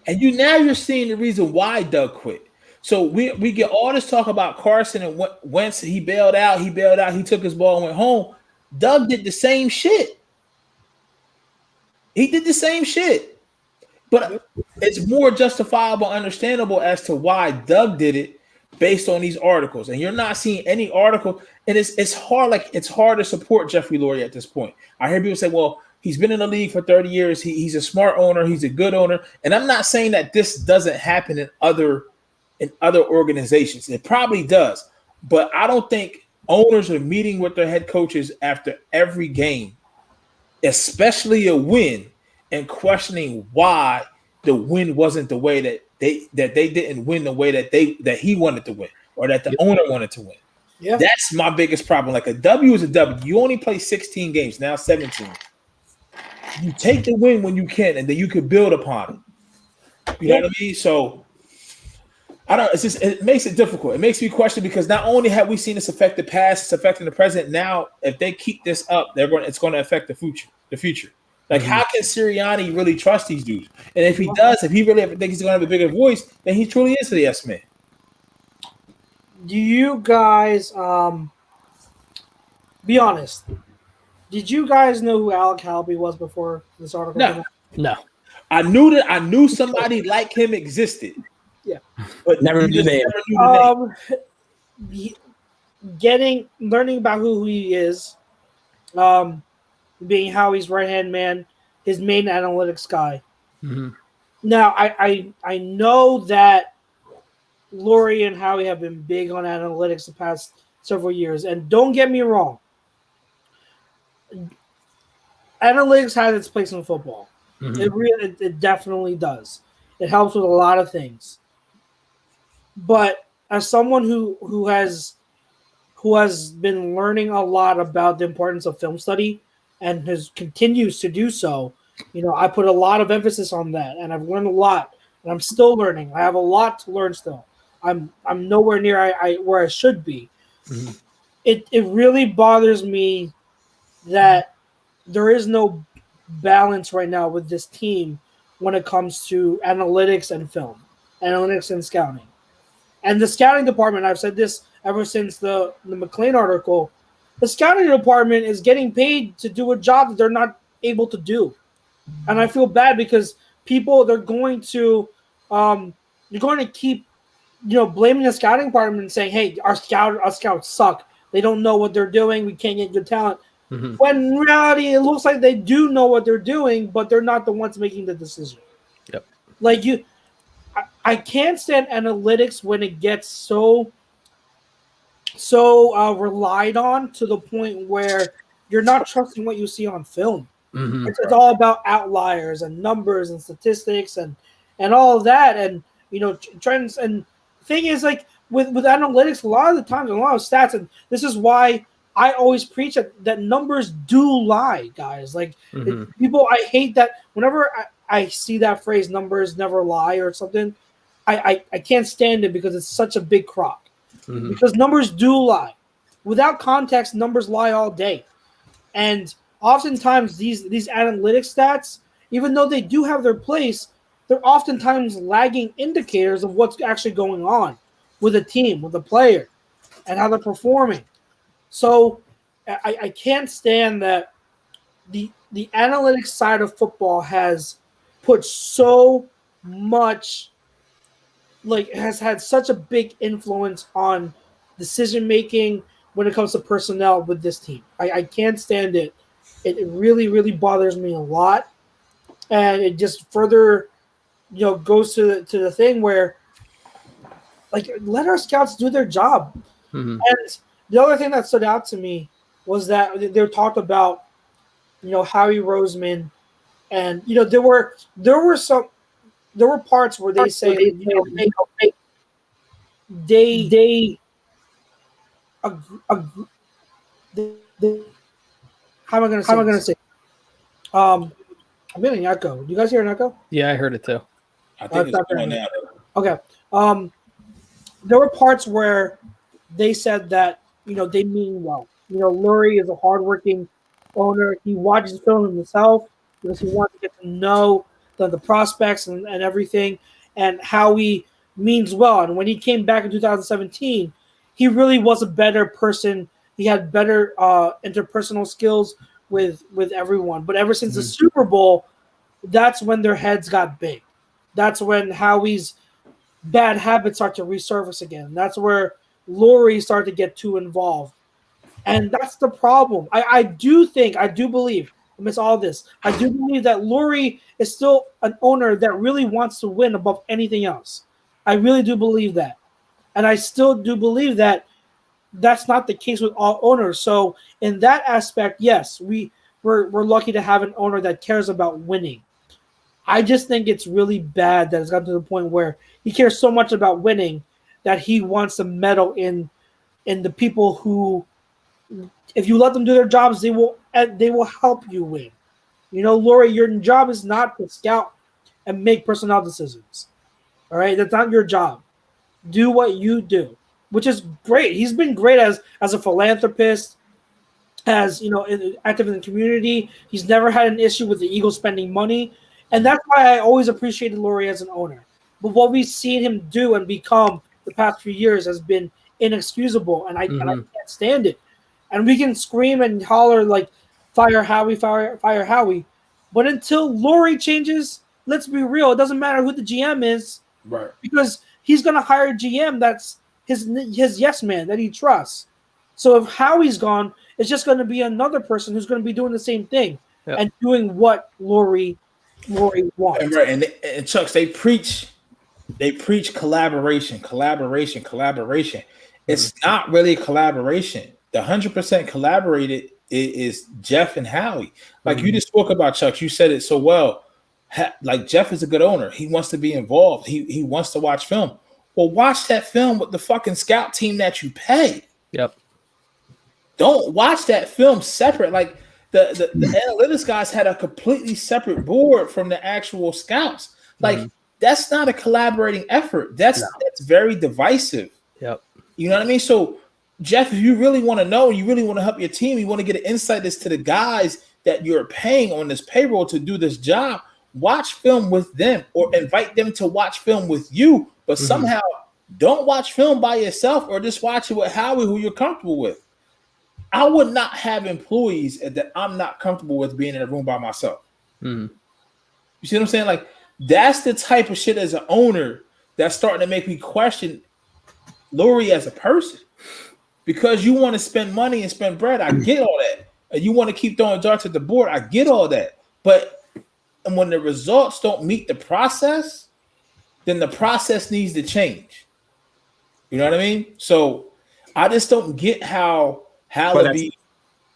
And you're seeing the reason why Doug quit. So we get all this talk about Carson and Wentz. He bailed out. He took his ball and went home. Doug did the same shit. He did the same shit. But it's more justifiable, understandable as to why Doug did it based on these articles. And you're not seeing any article. And it's hard to support Jeffrey Lurie at this point. I hear people say, well, he's been in the league for 30 years. He's a smart owner. He's a good owner. And I'm not saying that this doesn't happen in other in other organizations. It probably does, but I don't think owners are meeting with their head coaches after every game, especially a win, and questioning why the win wasn't the way that they didn't win the way that he wanted to win, or that the owner wanted to win. Yeah. That's my biggest problem. Like, a W is a W. You only play 16 games, now 17. You take the win when you can, and then you can build upon it. You know what I mean? So I don't. It's just, it makes it difficult. It makes me question, because not only have we seen this affect the past, it's affecting the present. Now, if they keep this up, it's going to affect the future. Like, how can Sirianni really trust these dudes? And if he does, if he really thinks he's going to have a bigger voice, then he truly is the yes man. Do you guys be honest? Did you guys know who Alec Halby was before this article? No. I knew somebody like him existed. Yeah, but never knew the name. Learning about who he is, being Howie's right-hand man, his main analytics guy. Mm-hmm. Now, I know that Laurie and Howie have been big on analytics the past several years, and don't get me wrong, analytics has its place in football. Mm-hmm. It definitely does. It helps with a lot of things. But as someone who has been learning a lot about the importance of film study and continues to do so, I put a lot of emphasis on that, and I've learned a lot, and I'm still learning. I have a lot to learn still. I'm nowhere near where I should be. Mm-hmm. It really bothers me that there is no balance right now with this team when it comes to analytics and film, analytics and scouting. And the scouting department, I've said this ever since the McLean article, the scouting department is getting paid to do a job that they're not able to do. And I feel bad because they're going to keep, blaming the scouting department and saying, hey, our scouts suck. They don't know what they're doing. We can't get good talent. Mm-hmm. When in reality, it looks like they do know what they're doing, but they're not the ones making the decision. Yep. Like I can't stand analytics when it gets so relied on to the point where you're not trusting what you see on film. Mm-hmm. It's all about outliers and numbers and statistics and all of that, and trends. And the thing is, like with analytics, a lot of the times, a lot of stats, and this is why I always preach that numbers do lie, guys. Like people, I hate that whenever I see that phrase, numbers never lie or something, I can't stand it because it's such a big crock. Mm-hmm. Because numbers do lie. Without context, numbers lie all day. And oftentimes these analytics stats, even though they do have their place, they're oftentimes lagging indicators of what's actually going on with a team, with a player, and how they're performing. So I can't stand that the analytics side of football has put so much, has had such a big influence on decision making when it comes to personnel with this team. I can't stand it. It really, really bothers me a lot. And it just further, goes to the thing where, let our scouts do their job. Mm-hmm. And the other thing that stood out to me was that they talked about, Howie Roseman, and there were parts where they say they how am I gonna say? I'm getting an echo. Do you guys hear an echo? Yeah, I heard it too. I think it's going out. Okay. There were parts where they said that they mean well. Lurie is a hardworking owner. He watches film himself because he wants to get to know the prospects and everything, and how he means well. And when he came back in 2017, he really was a better person. He had better interpersonal skills with everyone. But ever since the Super Bowl, that's when their heads got big. That's when Howie's bad habits start to resurface again. That's where Laurie started to get too involved. And that's the problem. I do believe, amidst all this, I do believe that Laurie is still an owner that really wants to win above anything else. I really do believe that. And I still do believe that that's not the case with all owners. So in that aspect, yes, we're lucky to have an owner that cares about winning. I just think it's really bad that it's gotten to the point where he cares so much about winning that he wants to meddle in the people who, if you let them do their jobs, they will help you win. You know, Lori, your job is not to scout and make personnel decisions. All right, that's not your job. Do what you do, which is great. He's been great as a philanthropist, as active in the community. He's never had an issue with the Eagles spending money, and that's why I always appreciated Lori as an owner. But what we've seen him do and become the past few years has been inexcusable, and I can't stand it. And we can scream and holler like fire Howie, fire Howie, but until Lori changes, let's be real. It doesn't matter who the GM is, right? Because he's going to hire a GM that's his yes man that he trusts. So if Howie's gone, it's just going to be another person who's going to be doing the same thing and doing what Lori wants. And right, and Chucks, they preach collaboration. It's not really collaboration. The 100% collaborated is Jeff and Howie. Like you just spoke about, Chucks, you said it so well. Like Jeff is a good owner. He wants to be involved. He wants to watch film. Well, watch that film with the fucking scout team that you pay. Yep. Don't watch that film separate. Like the analytics guys had a completely separate board from the actual scouts. Like that's not a collaborating effort. That's very divisive. Yep. You know what I mean? So Jeff, if you really want to know, you really want to help your team, you want to get an insight as to the guys that you're paying on this payroll to do this job, watch film with them or invite them to watch film with you, but somehow don't watch film by yourself or just watch it with Howie, who you're comfortable with. I would not have employees that I'm not comfortable with being in a room by myself. You see what I'm saying? Like, that's the type of shit as an owner that's starting to make me question Lori as a person. Because you want to spend money and spend bread, I get all that. And you want to keep throwing darts at the board, I get all that. But when the results don't meet the process, then the process needs to change. You know what I mean? So I just don't get how Halby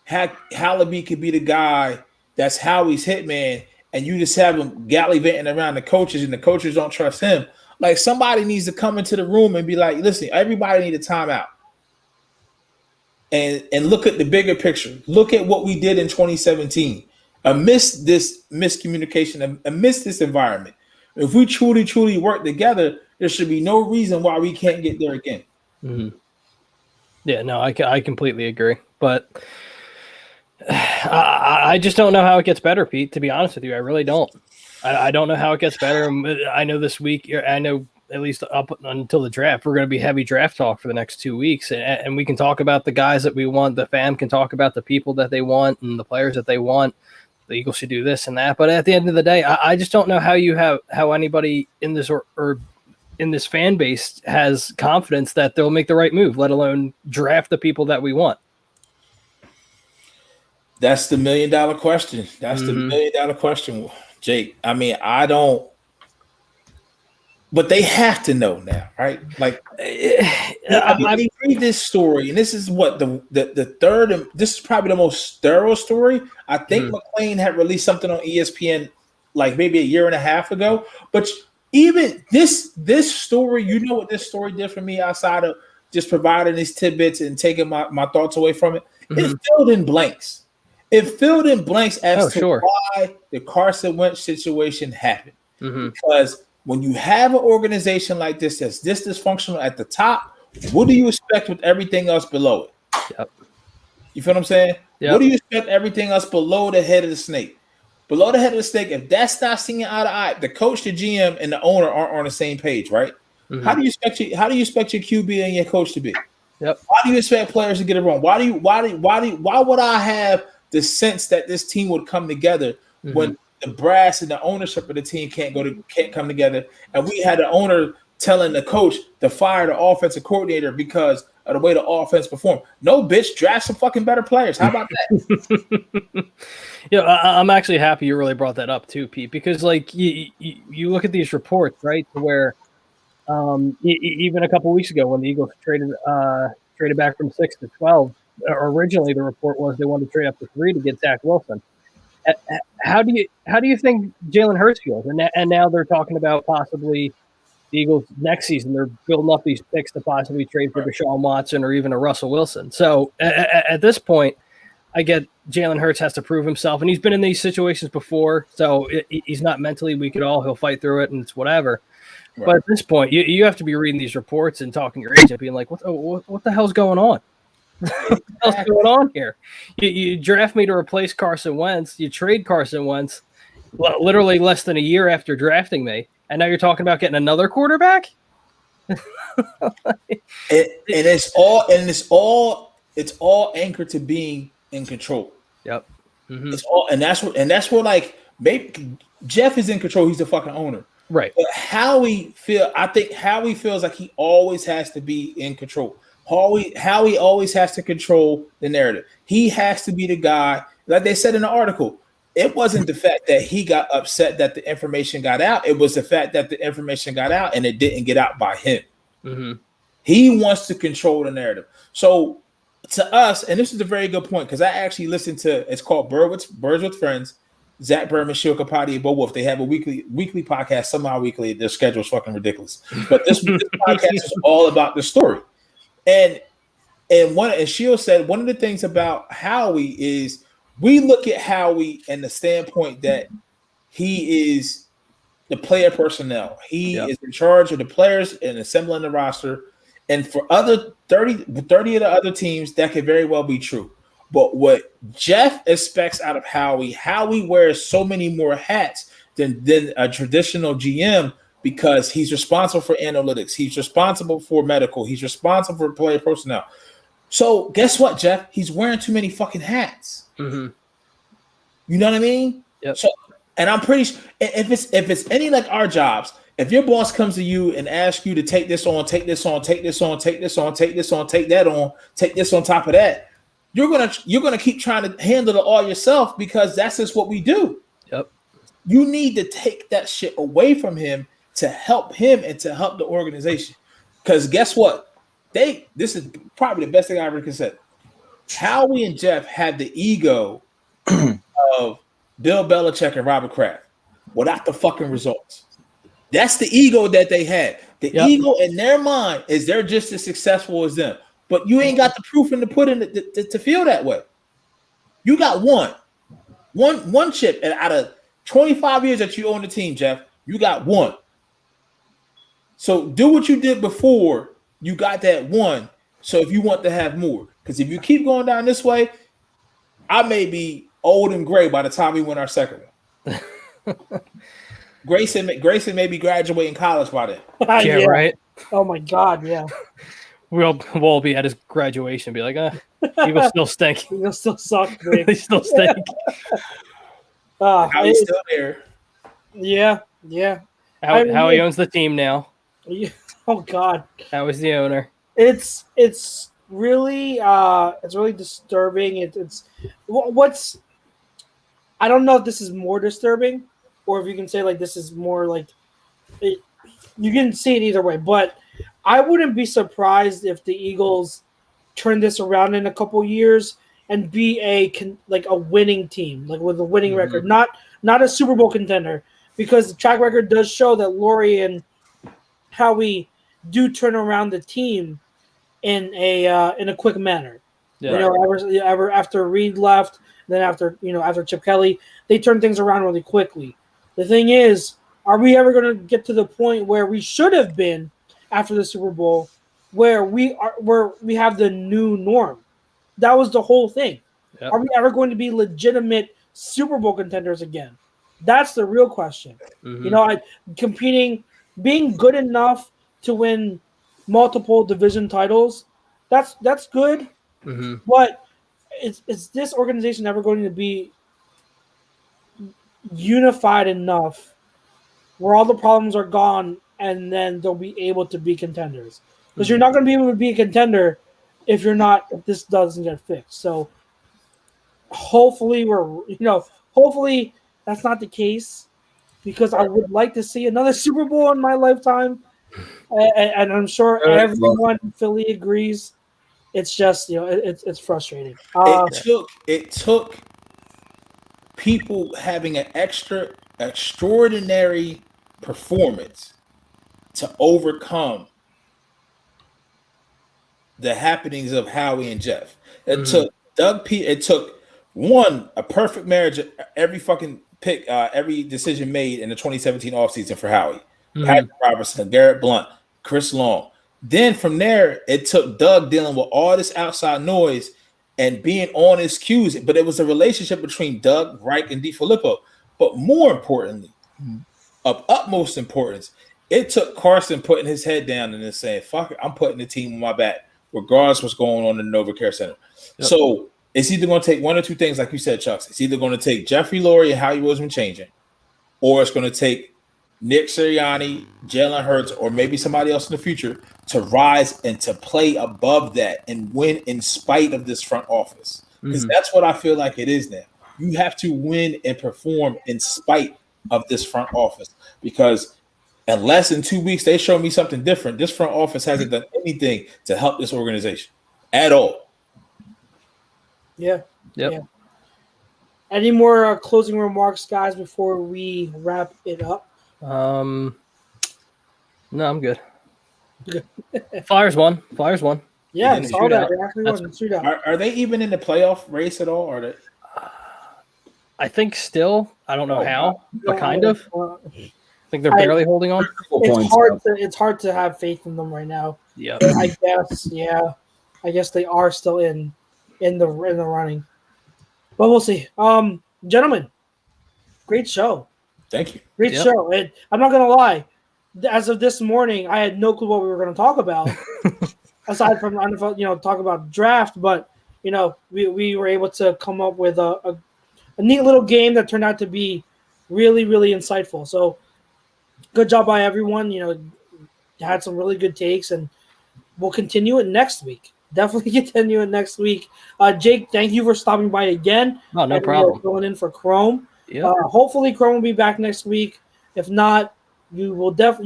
could be the guy that's Howie's hitman, and you just have him gallivanting around the coaches, and the coaches don't trust him. Like, somebody needs to come into the room and be like, listen, everybody need a timeout. And look at the bigger picture. Look at what we did in 2017. Amidst this miscommunication, amidst this environment, if we truly work together, there should be no reason why we can't get there again. Yeah, no, I completely agree. But I just don't know how it gets better, Pete, to be honest with you. I really don't. I don't know how it gets better. I know this week, I know at least up until the draft, we're going to be heavy draft talk for the next 2 weeks. And we can talk about the guys that we want. The fam can talk about the people that they want and the players that they want. The Eagles should do this and that. But at the end of the day, I just don't know how anybody in this or in this fan base has confidence that they'll make the right move, let alone draft the people that we want. That's the $1 million question. That's the $1 million question, Jake. I mean, I don't, but they have to know now, right? Like, I read this story, and this is what the third, and this is probably the most thorough story. I think McClain had released something on ESPN like maybe a year and a half ago. But even this story, you know what this story did for me outside of just providing these tidbits and taking my thoughts away from it? It filled in blanks. It filled in blanks as to why the Carson Wentz situation happened. Because when you have an organization like this that's this dysfunctional at the top, what do you expect with everything else below it? Yep. You feel what I'm saying? Yep. What do you expect everything else below the head of the snake? Below the head of the snake, if that's not seeing eye to eye, the coach, the GM, and the owner aren't on the same page, right? How do you expect your QB and your coach to be? Yep. Why do you expect players to get it wrong? Why would I have the sense that this team would come together when the brass and the ownership of the team can't come together? And we had the owner telling the coach to fire the offensive coordinator because of the way the offense performed. No, bitch, draft some fucking better players. How about that? Yeah, I'm actually happy you really brought that up too, Pete, because like you look at these reports, right, where Even a couple weeks ago when the Eagles traded back from 6 to 12, originally the report was they wanted to trade up to 3 to get Zach Wilson. How do you think Jalen Hurts feels? And now they're talking about possibly the Eagles next season. They're building up these picks to possibly trade for Deshaun Watson or even a Russell Wilson. So at this point, I get Jalen Hurts has to prove himself, and he's been in these situations before, so he's not mentally weak at all. He'll fight through it, and it's whatever. Right. But at this point, you have to be reading these reports and talking to your agent, being like, what the hell's going on? What the hell's going on here? You draft me to replace Carson Wentz. You trade Carson Wentz literally less than a year after drafting me, and now you're talking about getting another quarterback? It's all anchored to being in control. Yep. Mm-hmm. It's all, and that's where like maybe Jeff is in control. He's the fucking owner, right? But I think Howie feels like he always has to be in control. Howie always has to control the narrative. He has to be the guy. Like they said in the article, it wasn't the fact that he got upset that the information got out. It was the fact that the information got out and it didn't get out by him. Mm-hmm. He wants to control the narrative. So to us, and this is a very good point, because I actually listened to, it's called Birds with Friends, Zach Berman, Shil Kapadi, and BOAF. They have a weekly podcast, somehow weekly. Their schedule is fucking ridiculous. But this podcast is all about the story. And Shil said one of the things about Howie is we look at Howie and the standpoint that he is the player personnel. He is in charge of the players and assembling the roster. And for other 30 of the other teams, that could very well be true. But what Jeff expects out of Howie wears so many more hats than a traditional GM, because he's responsible for analytics. He's responsible for medical. He's responsible for player personnel. So guess what, Jeff? He's wearing too many fucking hats. Mm-hmm. You know what I mean? Yep. So, and I'm pretty sure if it's any like our jobs, if your boss comes to you and asks you to take this on, take this on, take this on, take this on, take this on, take that on, take this on top of that, you're gonna keep trying to handle it all yourself, because that's just what we do. Yep. You need to take that shit away from him to help him and to help the organization. Because guess what? This is probably the best thing I ever can say. Howie and Jeff had the ego of Bill Belichick and Robert Kraft without the fucking results. That's the ego that they had. The ego in their mind is they're just as successful as them. But you ain't got the proof in the pudding to feel that way. You got one chip, and out of 25 years that you own the team, Jeff, you got one. So do what you did before you got that one. So if you want to have more, because if you keep going down this way, I may be old and gray by the time we win our second one. Grayson may be graduating college by then. Yeah, right. Oh my God, yeah. We'll be at his graduation, be like, he will still stink. He will still suck. They still stink. Howie's still there. Yeah. How he owns the team now. Oh God. How is the owner? It's really disturbing. It's what's, I don't know if this is more disturbing, or if you can say like this is more like it, you can see it either way. But I wouldn't be surprised if the Eagles turn this around in a couple years and be a winning team, like with a winning record, not a Super Bowl contender, because the track record does show that Laurie and Howie do turn around the team in a quick manner. Yeah. Ever after Reed left, then after Chip Kelly, they turn things around really quickly. The thing is, are we ever going to get to the point where we should have been after the Super Bowl, where we have the new norm? That was the whole thing. Yep. Are we ever going to be legitimate Super Bowl contenders again? That's the real question. Mm-hmm. Competing, being good enough to win multiple division titles, that's good. Mm-hmm. But is this organization ever going to be unified enough where all the problems are gone and then they'll be able to be contenders? Because you're not going to be able to be a contender if this doesn't get fixed. So hopefully hopefully that's not the case, because I would like to see another Super Bowl in my lifetime. and I'm sure everyone in Philly agrees. It's just it's frustrating. It took people having an extraordinary performance to overcome the happenings of Howie and Jeff. It took it took a perfect marriage of every fucking pick, every decision made in the 2017 offseason for Howie. Patrick Robertson, Garrett Blunt, Chris Long. Then from there, it took Doug dealing with all this outside noise and being on his cues. But it was a relationship between Doug, Reich, and DiFilippo. But more importantly, of utmost importance, it took Carson putting his head down and then saying, fuck it, I'm putting the team on my back, regardless of what's going on in the NovaCare Center. Yep. So it's either going to take one or two things, like you said, Chuck. It's either going to take Jeffrey Lurie and Howie Roseman changing, or it's going to take Nick Sirianni, Jalen Hurts, or maybe somebody else in the future to rise and to play above that and win in spite of this front office. Because that's what I feel like it is now. You have to win and perform in spite of this front office. Because unless in 2 weeks they show me something different, this front office hasn't done anything to help this organization at all. Yeah. Any more closing remarks, guys, before we wrap it up? No, I'm good. Flyers won. Yeah, I saw that. They actually won the shootout. Are they even in the playoff race at all? Or they? I think still. I don't know how, but kind of. I think they're barely holding on. It's hard to have faith in them right now. Yeah, I guess. Yeah, I guess they are still in the running, but we'll see. Gentlemen, great show. Thank you. Great show. And I'm not gonna lie. As of this morning, I had no clue what we were going to talk about, aside from talk about draft. But we were able to come up with a neat little game that turned out to be really, really insightful. So, good job by everyone. Had some really good takes, and we'll continue it next week. Definitely continue it next week. Jake, thank you for stopping by again. Oh, no problem. Going in for Chrome. Yeah. Hopefully, Chrome will be back next week. If not, you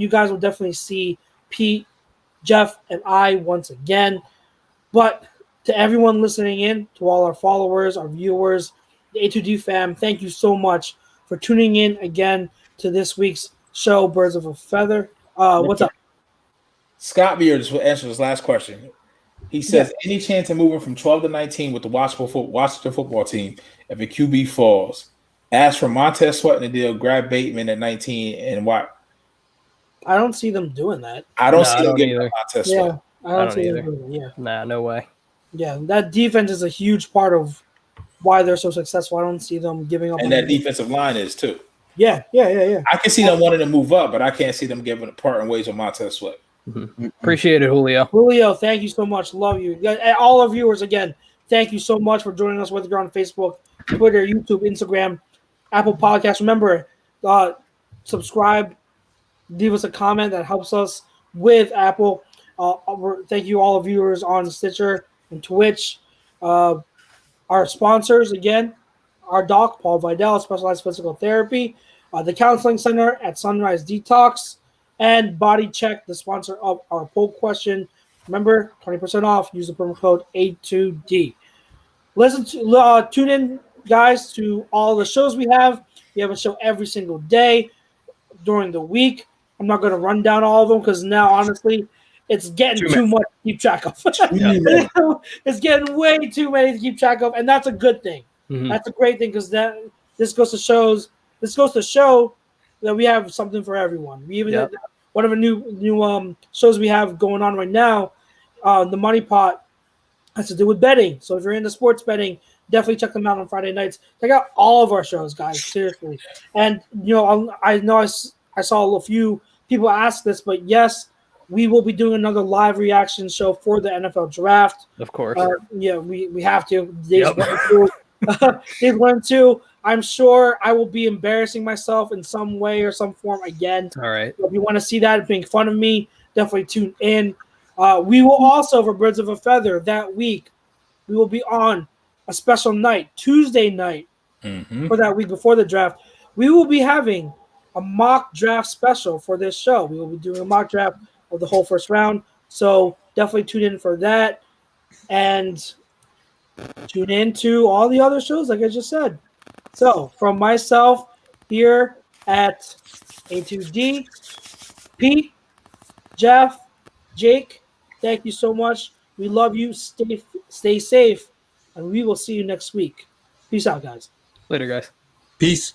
guys will definitely see Pete, Jeff, and I once again. But to everyone listening in, to all our followers, our viewers, the A2D fam, thank you so much for tuning in again to this week's show, Birds of a Feather. What's up? Scott Beard will answer this last question. He says, any chance of moving from 12 to 19 with the Washington football team if a QB falls? Ask for Montez Sweat in the deal, grab Bateman at 19, and why? I don't see them doing that. I don't see them getting Montez Sweat. Yeah, I don't see either. them doing that. Yeah. Nah, no way. Yeah, that defense is a huge part of why they're so successful. I don't see them giving up. And that defensive line is too. Yeah. I can see them wanting to move up, but I can't see them giving parting ways with Montez Sweat. Appreciate it, Julio. Julio, thank you so much. Love you. And all our viewers, again, thank you so much for joining us, whether you're on Facebook, Twitter, YouTube, Instagram, Apple Podcasts. Remember, subscribe, leave us a comment that helps us with Apple. Thank you, all the viewers on Stitcher and Twitch. Our sponsors, again, our doc, Paul Vidal, Specialized Physical Therapy, the Counseling Center at Sunrise Detox, and Body Check, the sponsor of our poll question. Remember, 20% off. Use the promo code A2D. Tune in, guys, to all the shows we have. We have a show every single day during the week. I'm not going to run down all of them because now, honestly, it's getting too much to keep track of. It's getting way too many to keep track of, and that's a good thing. Mm-hmm. That's a great thing because this goes to show that we have something for everyone. We even one of the new shows we have going on right now, the Money Pot, has to do with betting. So if you're into sports betting, definitely check them out on Friday nights. Check out all of our shows, guys. Seriously. And I know I saw a few people ask this, but yes, we will be doing another live reaction show for the NFL draft. Of course. We have to. Days 1 and 2. I'm sure I will be embarrassing myself in some way or some form again. All right. So if you want to see that being fun of me, definitely tune in. We will also, for Birds of a Feather, that week, we will be on a special night, Tuesday night, for that week before the draft. We will be having a mock draft special for this show. We will be doing a mock draft of the whole first round. So definitely tune in for that. And tune in to all the other shows, like I just said. So from myself here at A2D, Pete, Jeff, Jake, thank you so much. We love you. Stay safe, and we will see you next week. Peace out, guys. Later, guys. Peace.